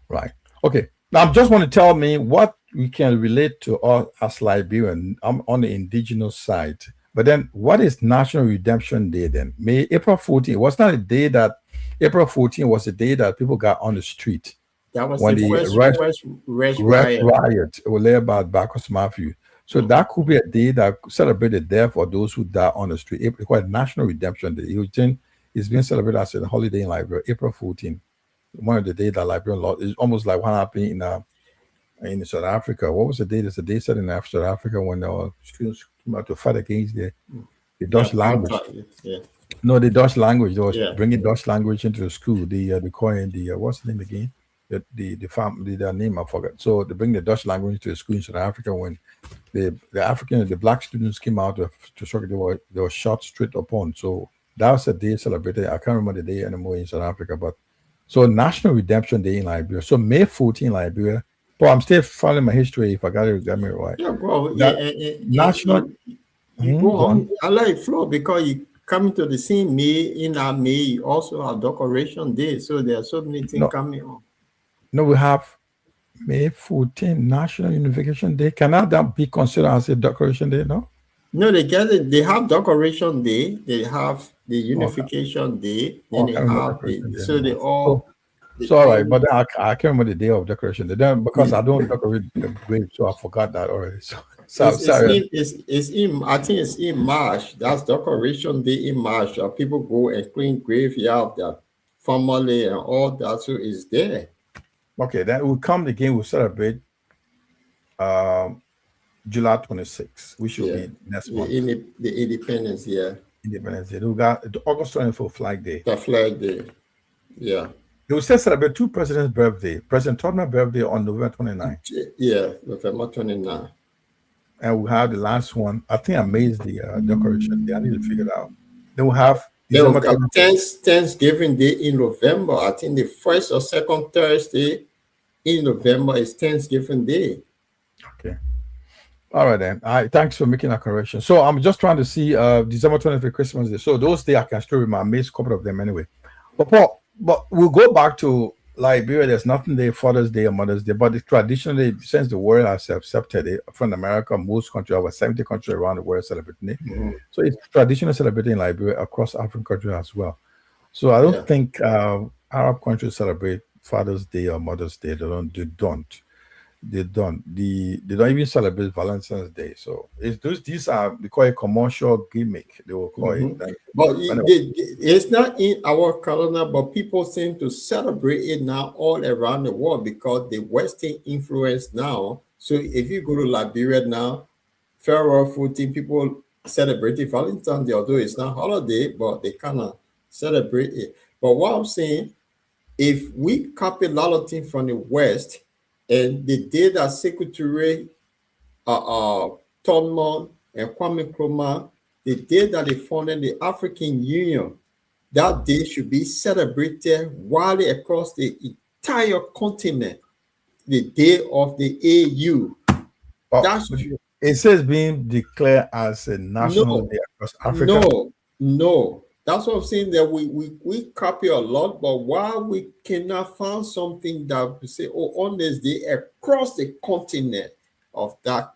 Right. Okay. Now, I just want to tell me what we can relate to us as Liberian. I'm on the indigenous side. But then what is National Redemption Day then? April 14. Was not a day that April 14 was a day that people got on the street. That was when the first riot was led by Bacchus Matthew. So that could be a day that celebrated there for those who died on the street. It's called National Redemption Day. It's been celebrated as a holiday in Liberia, April 14. One of the days that Liberian law is almost like what happened in South Africa. What was the day? There's a day set in South Africa when students came out to fight against the Dutch language. Yeah. No, the Dutch language. They was bringing Dutch language into the school. The coin, what's the name again? Their name I forgot. So they bring the Dutch language to the school in South Africa when the black students came out to show they were shot straight upon. So that was a day celebrated. I can't remember the day anymore in South Africa, but so National Redemption Day in Liberia. So May 14 Liberia. But I'm still following my history if I got me right. Yeah, bro. National. I like flow because you coming to the same May. In our May, you also have Decoration Day. So there are so many things coming on. No, we have May 14 National Unification Day. Can that be considered as a Decoration Day? No. No, they get it. They have decoration day. They have the Okay. unification day. Then Oh, I they can't remember have decoration day so they anymore. So, all the so all right, but things. then I can't remember the day of decoration. Then because Yeah. I don't decorate the grave, so I forgot that already. So I'm It's sorry. in it's in I think it's in March. That's decoration day in March. People go and clean graveyard, their family and all that. So it's there. Okay, then we'll come again. We'll celebrate um, July 26th, which will Yeah. be next month, The independence, yeah. Independence Day. We got the August 24th Flag Day. The flag day. Yeah. They will still celebrate two presidents' birthday. President Tottenham's birthday on November 29th. Yeah. November 29. And we have the last one. I think I made the decoration day. I need to figure it out. Then we'll have Then December we've got 24th. Thanksgiving Day in November. I think the first or second Thursday in November is Thanksgiving Day. Okay. All right then. All right. Thanks for making that correction. So I'm just trying to see December 25th, Christmas Day. So those days I can still remember. I made a couple of them anyway. But Paul, but we'll go back to Liberia. There's nothing there, Father's Day or Mother's Day. But traditionally, since the world has accepted it, from America, most countries, over 70 countries around the world celebrating it. So it's traditionally celebrated in Liberia across African countries as well. So I don't Yeah. think Arab countries celebrate Father's Day or Mother's Day. They don't. They don't. They don't. They don't even celebrate Valentine's Day. So it's these are they call it commercial gimmick. They will call it. But Anyway. it's not in our calendar, but people seem to celebrate it now all around the world because the Western influence now. So if you go to Liberia now, farewell footing, people celebrate Valentine's Day, although it's not holiday, but they kind of celebrate it. But what I'm saying, if we copy a lot of things from the West, and the day that Secretary Thurman and Kwame Nkrumah, the day that they founded the African Union, that day should be celebrated widely across the entire continent. The day of the AU. Oh, That's it says being declared as a national no, day across Africa. no. That's what I'm saying. That we copy a lot, but why we cannot find something that we say, oh, on this day across the continent of that,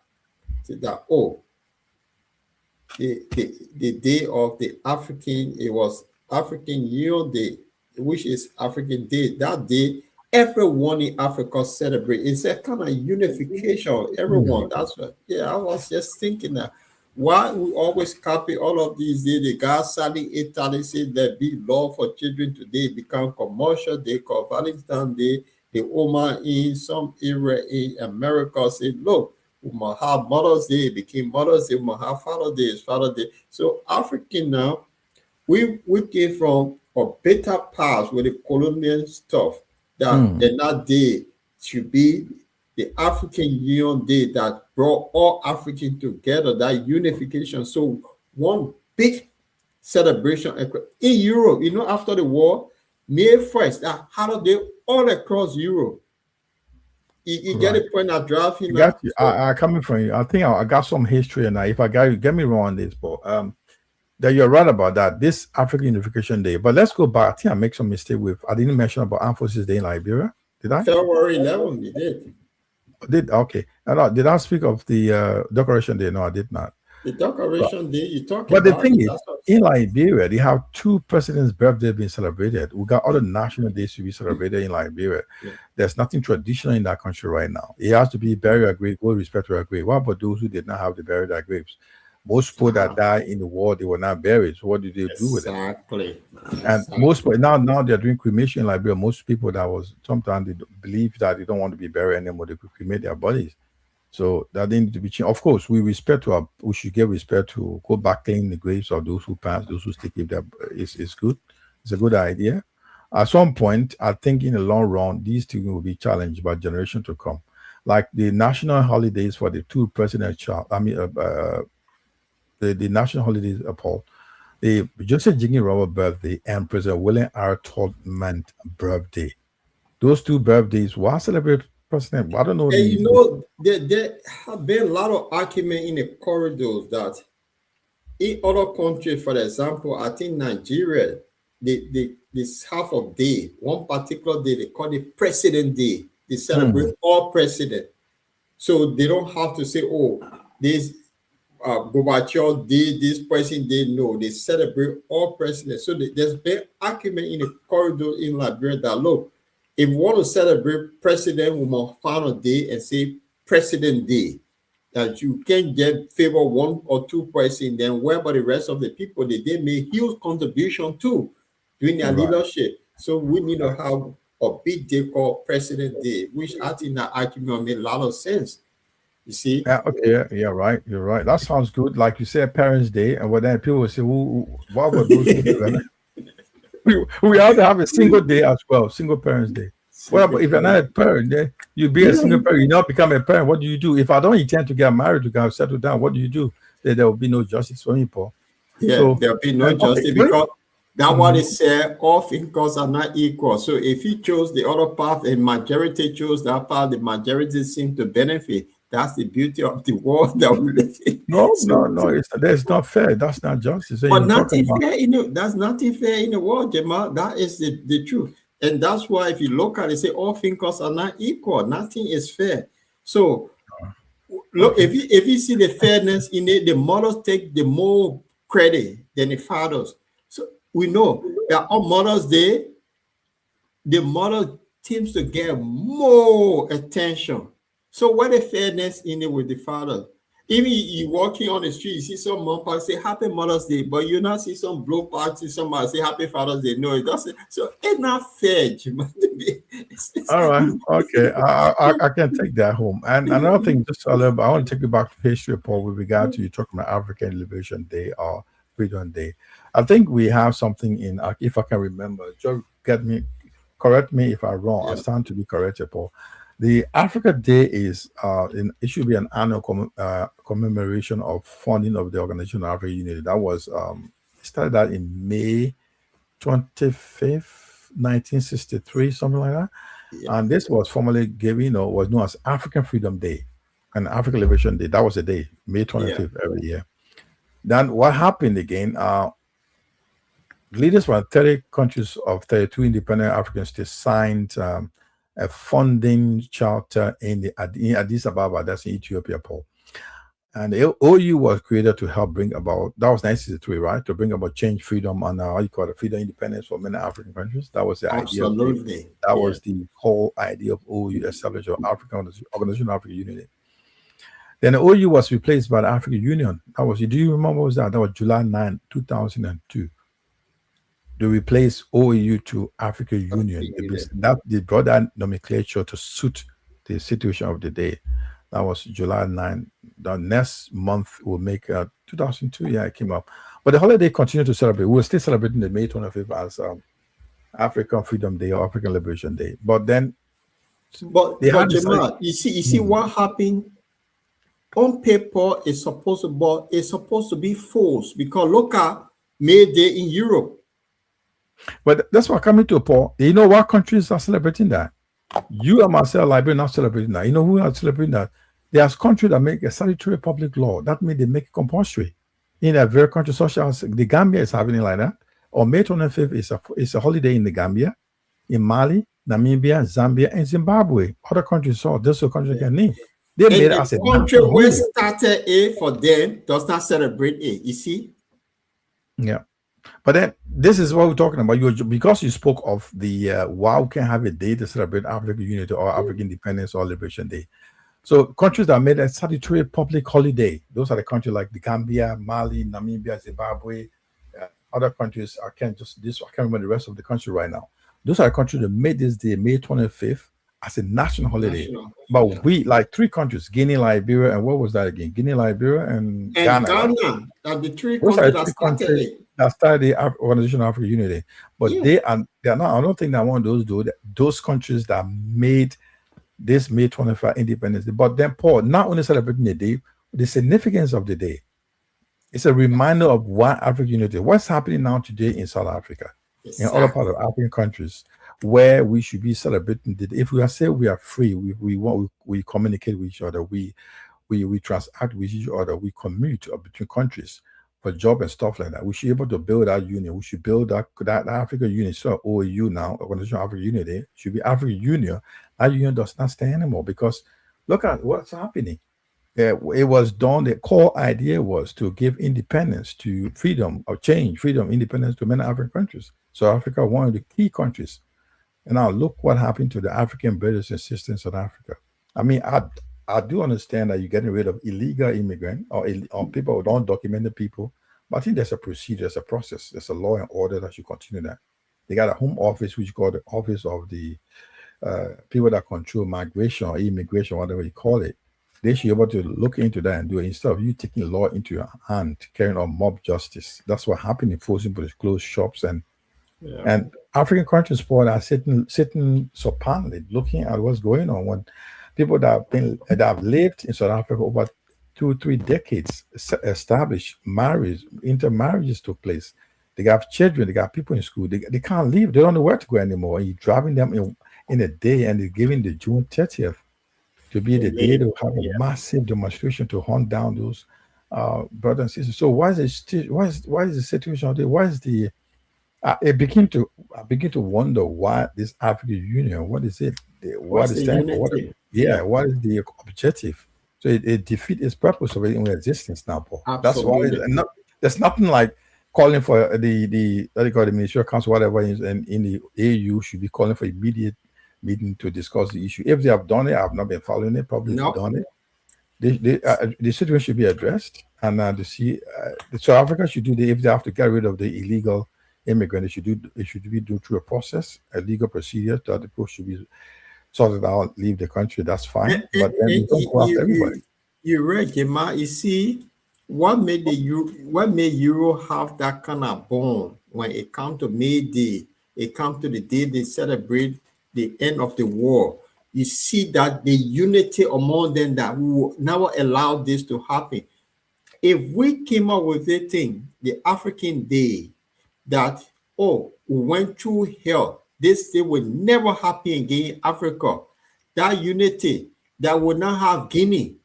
the day of the African, it was African Union Day, which is African Day. That day, everyone in Africa celebrate. It's a kind of unification of everyone. That's what, yeah, I was just thinking that why we always copy all of these days. The guy selling Italy said there be law for children today become commercial. They call Valentine's Day. The woman in some area in America said, look, we must have Mother's Day, it became Mother's Day, we must have Father's Day, it's Father's Day. So African now, we came from a better past with the colonial stuff that that day should be the African Union Day that brought all Africans together, that unification. So one big celebration in Europe, after the war, May 1st, that holiday all across Europe. You get Right. the point I'm driving I now? got you. I coming from you. I think I got some history, and if I got you, get me wrong on this, but that you're right about that. This African Unification Day. But let's go back. I think I make some mistake with. I didn't mention about Armed Forces Day in Liberia. Did I? February 11th, we did. Did okay? Did I speak of the Decoration Day? No, I did not. The Decoration Day, you talk But the about thing it. is, That's what in Liberia, they have two presidents' birthdays being celebrated. We got other national days to be celebrated in Liberia. Yeah. There's nothing traditional in that country right now. It has to be bury a grave, with respect to a grave. What about those who did not have to bury their graves? Most people that died in the war, they were not buried. So what did they do with it? Exactly. And most people now they're doing cremation in Liberia. Most people that was sometimes they believe that they don't want to be buried anymore. They could cremate their bodies. So that they need to be changed. Of course, we should give respect to go back clean the graves of those who passed, those who still keep their is good. It's a good idea. At some point, I think in the long run, these things will be challenged by generation to come. Like the national holidays for the two presidents, the national holidays, Paul, the Joseph Jiggy Robert birthday and President William R. Tubman birthday. Those two birthdays were celebrated. President, I don't know. And there have been a lot of argument in the corridors that in other countries, for example, I think Nigeria, this half of day, one particular day, they call it President Day. They celebrate all president. So they don't have to say, oh, this Gorbachev did, this person did. No, they celebrate all presidents. So there's been argument in the corridor in Liberia that look, if we want to celebrate president, we must find a day and say President Day. That you can get favor one or two person, then whereby the rest of the people they made huge contribution to during their Right. leadership. So we need to have a big day called President Day, which I think that argument made a lot of sense. You see? Yeah, okay, yeah, right. You're right. That sounds good. Like you said, Parents' Day, and then people will say, what were those who do that? We have to have a single day as well, single Parents' Day. Well, but if you're not a parent, then you be a single parent, you not become a parent. What do you do? If I don't intend to get married, to get settled down, what do you do? Then there will be no justice for me, Paul. Yeah, So, there'll be no okay, justice because that what it said, all thinkers are not equal. So if you chose the other path and majority chose that path, the majority seem to benefit. That's the beauty of the world that we live in. no, So, that's not fair. That's not justice. So but you're talking nothing about, fair, that's nothing fair in the world, Jamal. That is the truth. And that's why if you look at it, say all thinkers are not equal. Nothing is fair. So look, if you see the fairness in it, the mothers take the more credit than the fathers. So we know that on Mother's Day, the mother seems to get more attention. So what the fairness in it with the father? Even you walking on the street, you see some mom party say Happy Mother's Day, but you not see some blow party, somebody say Happy Father's Day. No, it doesn't. So it's not fair, Jim. all right, okay, I can take that home. And another thing, just a little bit, I want to take you back to history, Paul, with regard to you talking about African Liberation Day or Freedom Day. I think we have something in, if I can remember, just correct me if I'm wrong. I stand to be corrected, Paul. The Africa Day is it should be an annual commemoration of founding of the Organization of African Unity. That was started out in May 25th, 1963, something like that. And this was formally given, was known as African Freedom Day and African Liberation Day. That was the day, May 25th every year. Then what happened again? Leaders from 30 countries of 32 independent African states signed a funding charter in Addis Ababa, that's in Ethiopia, Paul. And the OU was created to help bring about, that was 1963, right? To bring about change, freedom, and how you call it, freedom, independence for many African countries. That was the idea. Absolutely. That was the whole idea of OU, established African Organization of African Unity. Then the OU was replaced by the African Union. That was, do you remember what was that? That was July 9, 2002. They replaced OAU to African Union. They brought that nomenclature to suit the situation of the day. That was July 9. The next month will make 2002. Yeah, it came up. But the holiday continued to celebrate. We're still celebrating the May 25th as African Freedom Day or African Liberation Day. But then, Jamal, you see what happened on paper is supposed to be false because look at May Day in Europe. But that's what coming to, Paul. You know what countries are celebrating that? You and myself, Liberia, not celebrating that. You know who are celebrating that? There's countries that make a statutory public law. That means they make it compulsory. In a very country such as the Gambia is having it like that. Or May 25th is a holiday in the Gambia, in Mali, Namibia, Zambia, and Zimbabwe. Other countries, so those are countries can name. They and made the us a country where started A for them does not celebrate A. You see? Yeah. But then this is what we're talking about. Because you spoke of the why we can have a day to celebrate African unity or African independence or Liberation Day. So countries that made a statutory public holiday, those are the countries like the Gambia, Mali, Namibia, Zimbabwe, other countries. I can't remember the rest of the country right now. Those are the countries that made this day, May 25th, as a national holiday. But we, like 3 countries, Guinea, Liberia, and what was that again? Guinea, Liberia, and Ghana. Ghana are the 3 countries that started it. That started the Organization of African Unity, but they are not. I don't think that one of those do that. Those countries that made this May 25 independence day. But then, Paul, not only celebrating the day, the significance of the day. It's a reminder of why African unity. What's happening now today in South Africa, in other parts of African countries, where we should be celebrating the day. If we are say we are free, we communicate with each other, we transact with each other, we commute between countries for job and stuff like that. We should be able to build our union. We should build that African Union. So OAU now, Organization of African Unity, should be African Union. That union does not stand anymore because look at what's happening. it was done. The core idea was to give independence to freedom or change, freedom, independence to many African countries. So Africa, one of the key countries. And now look what happened to the African brothers and sisters in South Africa. I mean, I do understand that you're getting rid of illegal immigrant or people who don't document the people, but I think there's a procedure, there's a process, there's a law and order that should continue that. They got a home office, which is called the Office of the people that control migration or immigration, whatever you call it. They should be able to look into that and do it instead of you taking law into your hand, carrying on mob justice. That's what happened in forcing people to close shops Yeah. and African countries for are sitting supinely looking at what's going on when people that have lived in South Africa over 2 3 decades established marriage, intermarriages took place. They got children, they got people in school, they can't leave, they don't know where to go anymore. And you're driving them in a day and they're giving the June 30th to be the day to have a massive demonstration to hunt down those brothers and sisters. So why is the situation out there? Why is the I begin to wonder why this African Union, what is it? What What's is the that? What, unity? yeah, what is the objective? So it defeats its purpose of in existence now, Paul. That's why Absolutely. there's nothing like calling for the what they call the Ministerial Council, whatever in the AU should be calling for immediate meeting to discuss the issue. If they have done it, I've not been following it, probably No. done it. The situation should be addressed, and to see South Africa should do if they have to get rid of the illegal immigrant, it should be done through a process, a legal procedure that the people should be sorted out, leave the country. That's fine, but then you don't go after everybody. You read, Gemma. You see, what made Euro have that kind of bond when it comes to May Day, it comes to the day they celebrate the end of the war. You see that the unity among them that we will never allow this to happen. If we came up with a thing, the African Day, that we went through hell, this thing will never happen again in Africa. That unity that will not have Guinea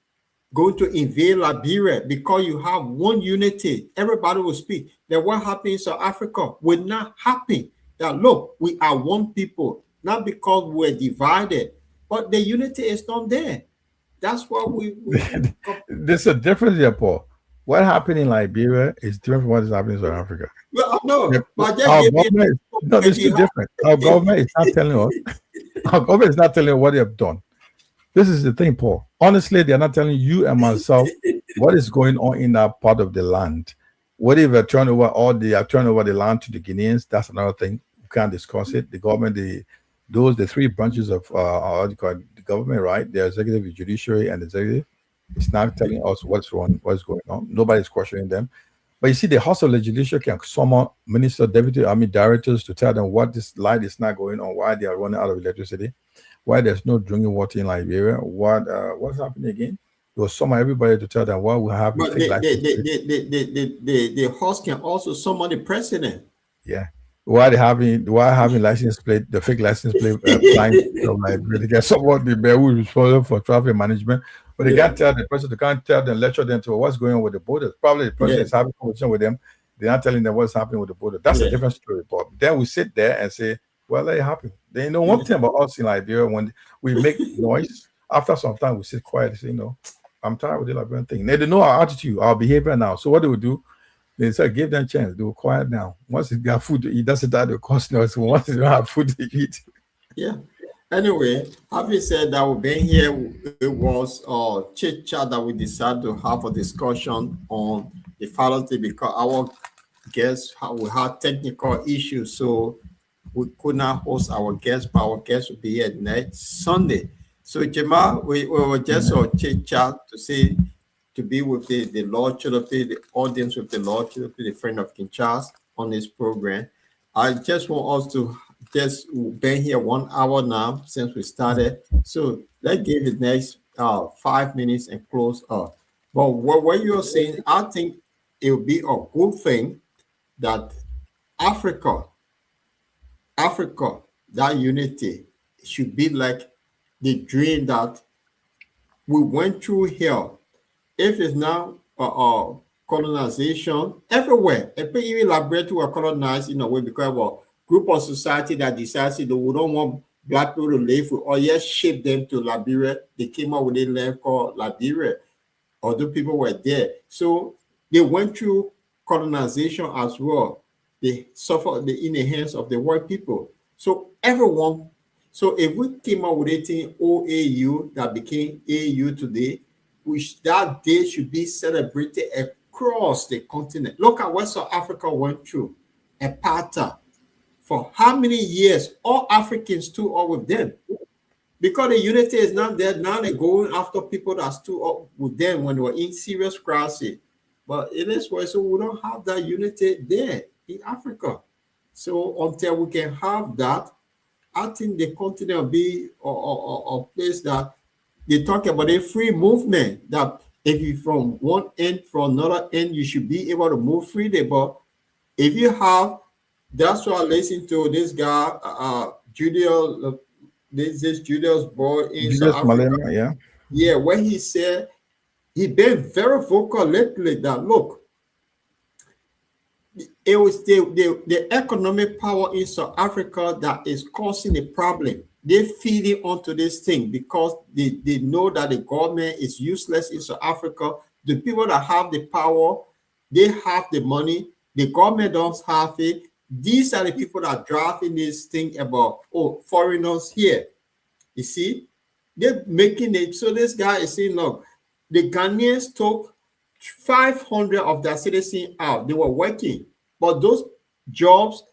going to invade Liberia because you have one unity, everybody will speak. Then what happened in South Africa will not happen. That look, we are one people, not because we're divided, but the unity is not there. That's what we There's a difference here, Paul. What happened in Liberia is different from what is happening in South Africa. well, no, but just Our give me government, no, this is different. Our government is not telling us. Our government is not telling us what they have done. This is the thing, Paul. Honestly, they're not telling you and myself what is going on in that part of the land. What if they have turned over the land to the Guineans? That's another thing. We can't discuss it. The government, the three branches of what you call it, the government, right? The executive, the judiciary, and the executive. It's not telling us what's wrong, what's going on. Nobody's questioning them. But you see, the House of Legislature can summon minister, deputy army directors to tell them what this light is not going on, why they are running out of electricity, why there's no drinking water in Liberia, what's happening again. They will summon everybody to tell them why we have But fake license plate. the host can also summon the president. Yeah. Why having license plate, the fake license plate flying from Liberia? They get someone the bear who is responsible for traffic management, but they can't tell the person, they can't tell them, lecture them to what's going on with the borders. Probably the president is having a conversation with them. They're not telling them what's happening with the border. That's a different story. But then we sit there and say, well, let it happen. They know one thing about us in Liberia, when we make noise, after some time we sit quiet and say, I'm tired with the Liberian thing. They know our attitude, our behavior now. So what do we do? They say, give them a chance. They will quiet down. Once they got food to eat, that's the time they cost us. Once they don't have food to eat. Yeah. Anyway, having said that, we've been here. It was chit chat that we decided to have a discussion on the Father's Day because our guests we had technical issues, so we could not host our guests, but our guests will be here next Sunday. So, Jamal, we were just chit chat to say to be with the Lord Choloply, the audience with the Lord Choloply, the friend of King Charles on this program. I just want us to just been here 1 hour now since we started. So let's give it next 5 minutes and close up. But what you're saying, I think it will be a good thing that Africa, that unity should be like the dream that we went through here. If it's now colonization everywhere, even Liberia were colonized in a way because of a group of society that decides that we don't want black people to live with, or yes, shape them to Liberia. They came up with a land called Liberia. although people were there. So they went through colonization as well. They suffered in the hands of the white people. So everyone, so if we came up with a thing OAU that became AU today, which that day should be celebrated across the continent. Look at what South Africa went through. Apartheid. For how many years all Africans stood up with them? Because the unity is not there now, they're going after people that stood up with them when they were in serious crisis. But it is why so we don't have that unity there in Africa. So until we can have that, I think the continent will be a place that they talk about a free movement. That if you from one end from another end, you should be able to move freely. But if you have, that's why I listen to this guy, Julius, this Julius boy in South Julius Africa. Malema, yeah. Yeah, when he said he been very vocal lately that look, it was the economic power in South Africa that is causing the problem. They feeding onto this thing because they know that the government is useless in South Africa. The people that have the power, they have the money. The government don't have it. These are the people that are driving this thing about, oh, foreigners here. You see, they're making it. So this guy is saying, look, the Ghanaians took 500 of their citizens out. They were working, but those jobs,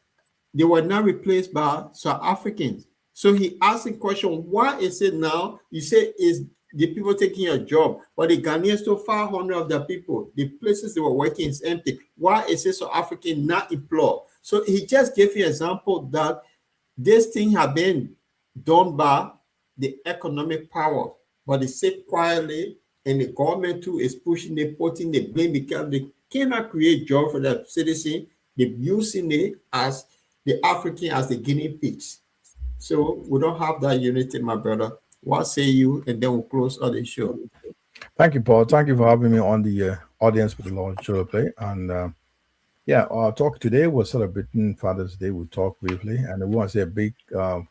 they were not replaced by South Africans. So he asked the question, why is it now? You say, is the people taking a job, but the Ghanaians took 500 of their people. The places they were working is empty. Why is it South African not employed? So he just gave you an example that this thing had been done by the economic power, but they sit quietly, and the government too is pushing, they putting the blame because they cannot create job for their citizen. They're using it as the African as the guinea pigs. So we don't have that unity, my brother. What say you? And then we'll close on the show. Thank you, Paul. Thank you for having me on the audience with the Lord Choloply. And yeah, our talk today was celebrating Father's Day. We talked briefly, and I want to say a big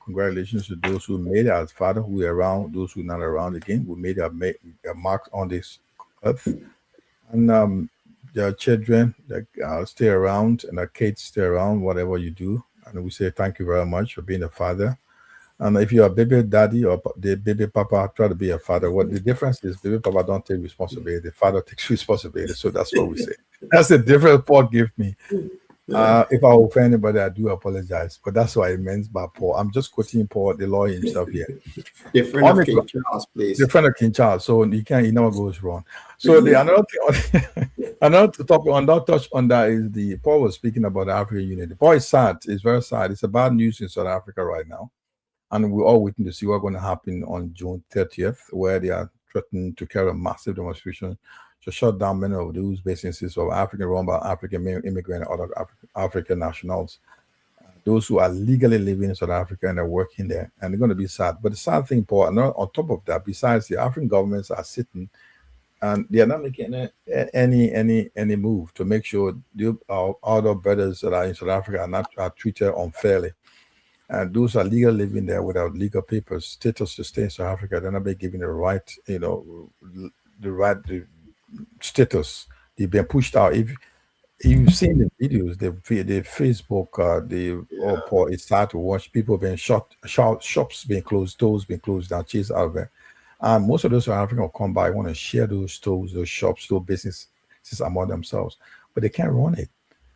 congratulations to those who made it as father, who are around, those who are not around again. We made a mark on this earth, and their children that stay around, and our kids stay around, whatever you do. And we say thank you very much for being a father. And if you're a baby daddy or the baby papa, try to be a father. What the difference is, baby papa don't take responsibility. The father takes responsibility. So that's what we say. That's the difference Paul gave me. If I offend anybody, I do apologize. But that's what it meant by Paul. I'm just quoting Paul, the Lord himself here. The friend of King Charles, please. The friend of King Charles. So he never goes wrong. So the another thing, another topic on that touch on that is the Paul was speaking about the African unity. Paul is sad. It's very sad. It's a bad news in South Africa right now. And we're all waiting to see what's going to happen on June 30th, where they are threatening to carry a massive demonstration to shut down many of those businesses of African run by African immigrant and other African nationals. Those who are legally living in South Africa and are working there, and they're going to be sad. But the sad thing, Paul, and on top of that, besides the African governments are sitting and they are not making any move to make sure our other brothers that are in South Africa are treated unfairly. And those are legal living there without legal papers, status to stay in South Africa. They're not being given the right, the status. They've been pushed out. If you've seen the videos, the Facebook, Paul, it's hard to watch. People being shot, shops being closed, stores being closed down, chased out of there. And most of those South Africans will come by, want to share those stores, those shops, those businesses among themselves, but they can't run it.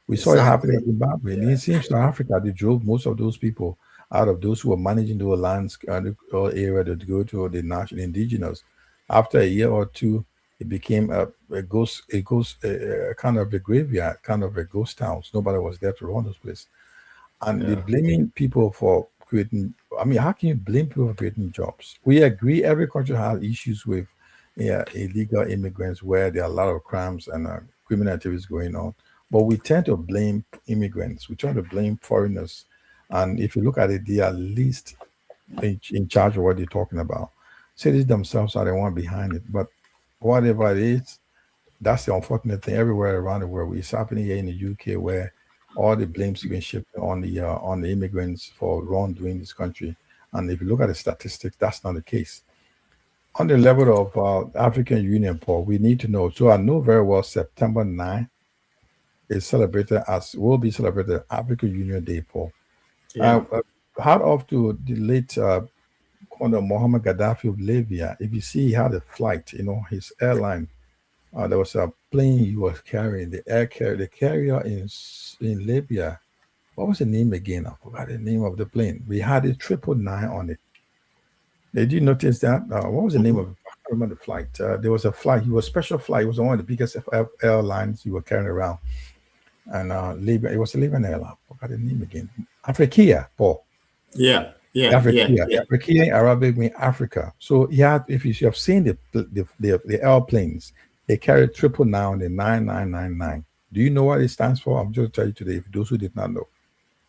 We saw it happening in Zimbabwe. And it seems South Africa, they drove most of those people out of those who were managing those lands area to go to the national indigenous. After a year or two, it became a kind of a graveyard, kind of a ghost town. Nobody was there to run those places. And they're blaming people for creating. I mean, how can you blame people for creating jobs? We agree every country has issues with illegal immigrants where there are a lot of crimes and criminal activities going on. But we tend to blame immigrants. We try to blame foreigners. And if you look at it, they are least in charge of what they're talking about. Cities themselves are the one behind it. But whatever it is, that's the unfortunate thing everywhere around the world. It's happening here in the UK where all the blames have been shifted on the immigrants for wrongdoing in this country. And if you look at the statistics, that's not the case. On the level of African Union, Paul, we need to know. So I know very well September 9th is celebrated as will be celebrated African Union Day, Paul. Yeah. Hat off to the late Colonel Mohammed Gaddafi of Libya. If you see, he had a flight, his airline. There was a plane he was carrying, the carrier in Libya. What was the name again? I forgot the name of the plane. We had a 999 on it. Did you notice that? What was the name of it? I can't remember the flight. There was a flight. He was a special flight. It was one of the biggest airlines you were carrying around. And Libya, it was a Libyan airline. I forgot the name again. Africa, Paul. Yeah. Africa. Africa in Arabic means Africa. So yeah, if you have seen the airplanes, they carry 999 and 9999. Do you know what it stands for? I'm just telling you today, for those who did not know.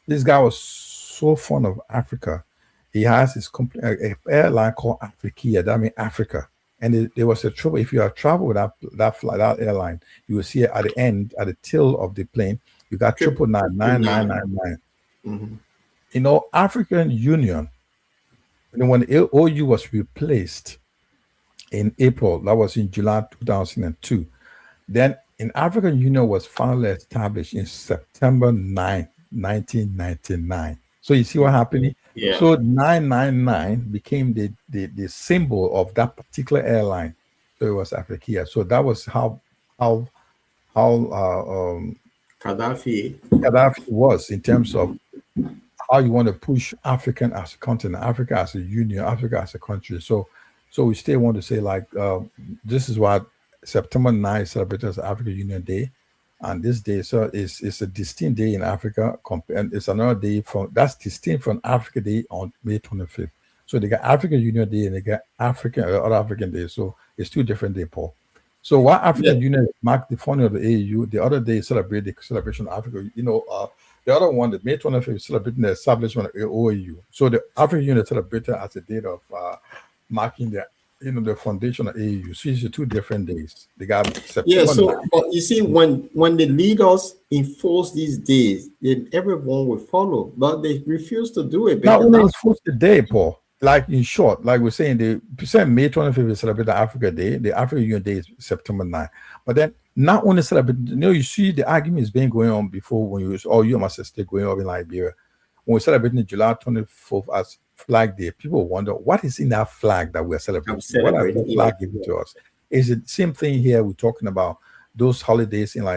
This guy was so fond of Africa. He has his airline called Africa. That means Africa. And there was a trouble. If you have traveled with that airline, you will see at the end, at the tail of the plane, you got 999. African Union, when the OU was replaced in April, that was in July 2002. Then in African Union was finally established in September 9, 1999. So you see what happened? Yeah. So 999 became the symbol of that particular airline. So it was Africa. So that was how Gaddafi. Gaddafi was in terms of how you want to push African as a continent, Africa as a union, Africa as a country. So we still want to say this is what September 9 is celebrated as African Union Day. And this day, so it's a distinct day in Africa, and it's another day that's distinct from Africa Day on May 25th. So they got African Union Day and they got other African Day. So it's two different days, Paul. So while African Union marked the founding of the AU, the other day celebrate the celebration of Africa. The other one, the May 25th, is celebrating the establishment of the OAU. So the African Union celebrated as a date of marking the foundation of AU. So it's two different days. They got September. So but you see, when the leaders enforce these days, then everyone will follow. But they refuse to do it. Not only enforce the day, Paul. Like in short, like we're saying, the May 25th is celebrate the Africa Day. The African Union Day is September 9. But then not only celebrate, you see the argument is been going on before when you must stay going on in Liberia. When we're celebrating July 24th as Flag Day, people wonder what is in that flag that we're celebrating. What are the flag giving to us? Is it the same thing here? We're talking about those holidays in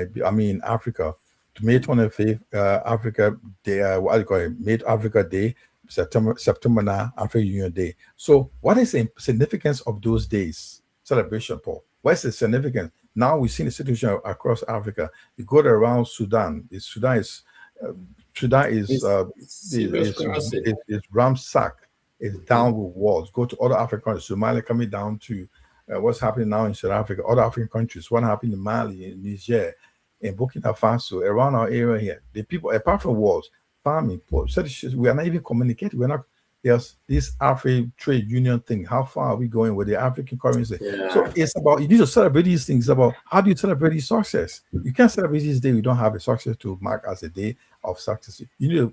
Africa. May 25th, Africa Day, what do you call it? May Africa Day, September 9, African Union Day. So what is the significance of those days? Celebration, Paul. What's the significance? Now we've seen the situation across Africa. You go to around Sudan. Sudan is ransacked. It's down with walls. Go to other African countries. Somalia coming down to what's happening now in South Africa. Other African countries. What happened in Mali, in Niger, in Burkina Faso, around our area here. The people, apart from wars, farming, we are not even communicating. We're not. There's this African trade union thing. How far are we going with the African currency? Yeah. So it's about, you need to celebrate these things. About how do you celebrate these success? You can't celebrate this day. You don't have a success to mark as a day of success. You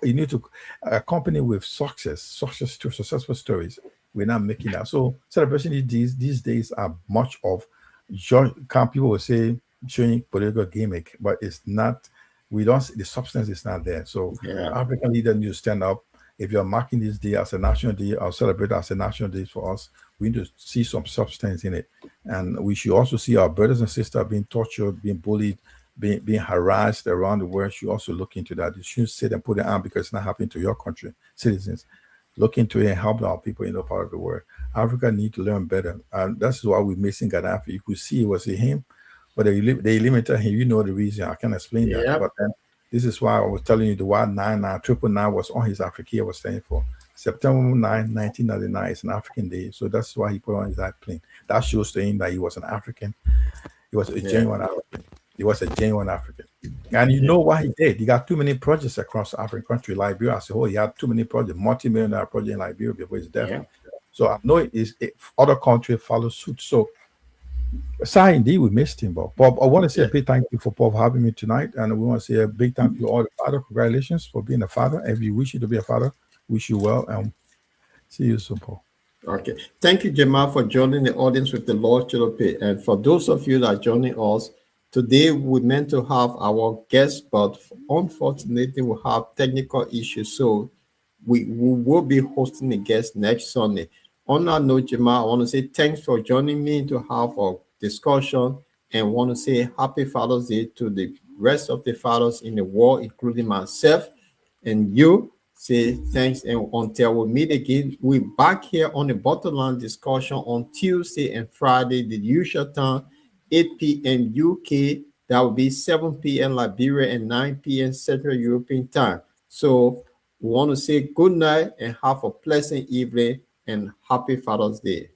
need to accompany with successful stories. We're not making that. So celebration these days are much of, people will say, showing political gimmick, but it's not. The substance is not there. So African leaders need to stand up. If you're marking this day as a national day or celebrate as a national day for us, we need to see some substance in it. And we should also see our brothers and sisters being tortured, being bullied, being harassed around the world. You also look into that. You shouldn't sit and put it on because it's not happening to your country, citizens. Look into it and help our people in the part of the world. Africa need to learn better. And that's why we're missing Gaddafi. You could see it was him, but they limited him. You know the reason. I can't explain that. But then this is why I was telling you the word 999 was on his Africa was standing for. September 9, 1999 is an African day. So that's why he put on his plane. That shows to him that he was an African. He was a genuine African. He was a genuine African. And you know what he did? He got too many projects across African country, Liberia as a whole. He had too many projects, multi-millionaire project in Liberia before his death. So I know other countries follow suit. So sorry, indeed, we missed him, Bob. Bob, I want to say a big thank you for Bob having me tonight. And we want to say a big thank you to all the father. Congratulations for being a father. If you wish you to be a father, wish you well. And see you soon, Paul. Okay. Thank you, Jamal, for joining the audience with the Lord Chilope. And for those of you that are joining us, today we meant to have our guest, but unfortunately we have technical issues. So we will be hosting a guest next Sunday. On that note, Jamal, I want to say thanks for joining me to have a discussion and want to say happy Father's Day to the rest of the fathers in the world, including myself and you. Say thanks, and until we meet again, we're back here on the Bottom discussion on Tuesday and Friday, the usual time, 8 p.m. UK. That will be 7 p.m. Liberia and 9 p.m. Central European time. So we want to say good night and have a pleasant evening and happy Father's Day.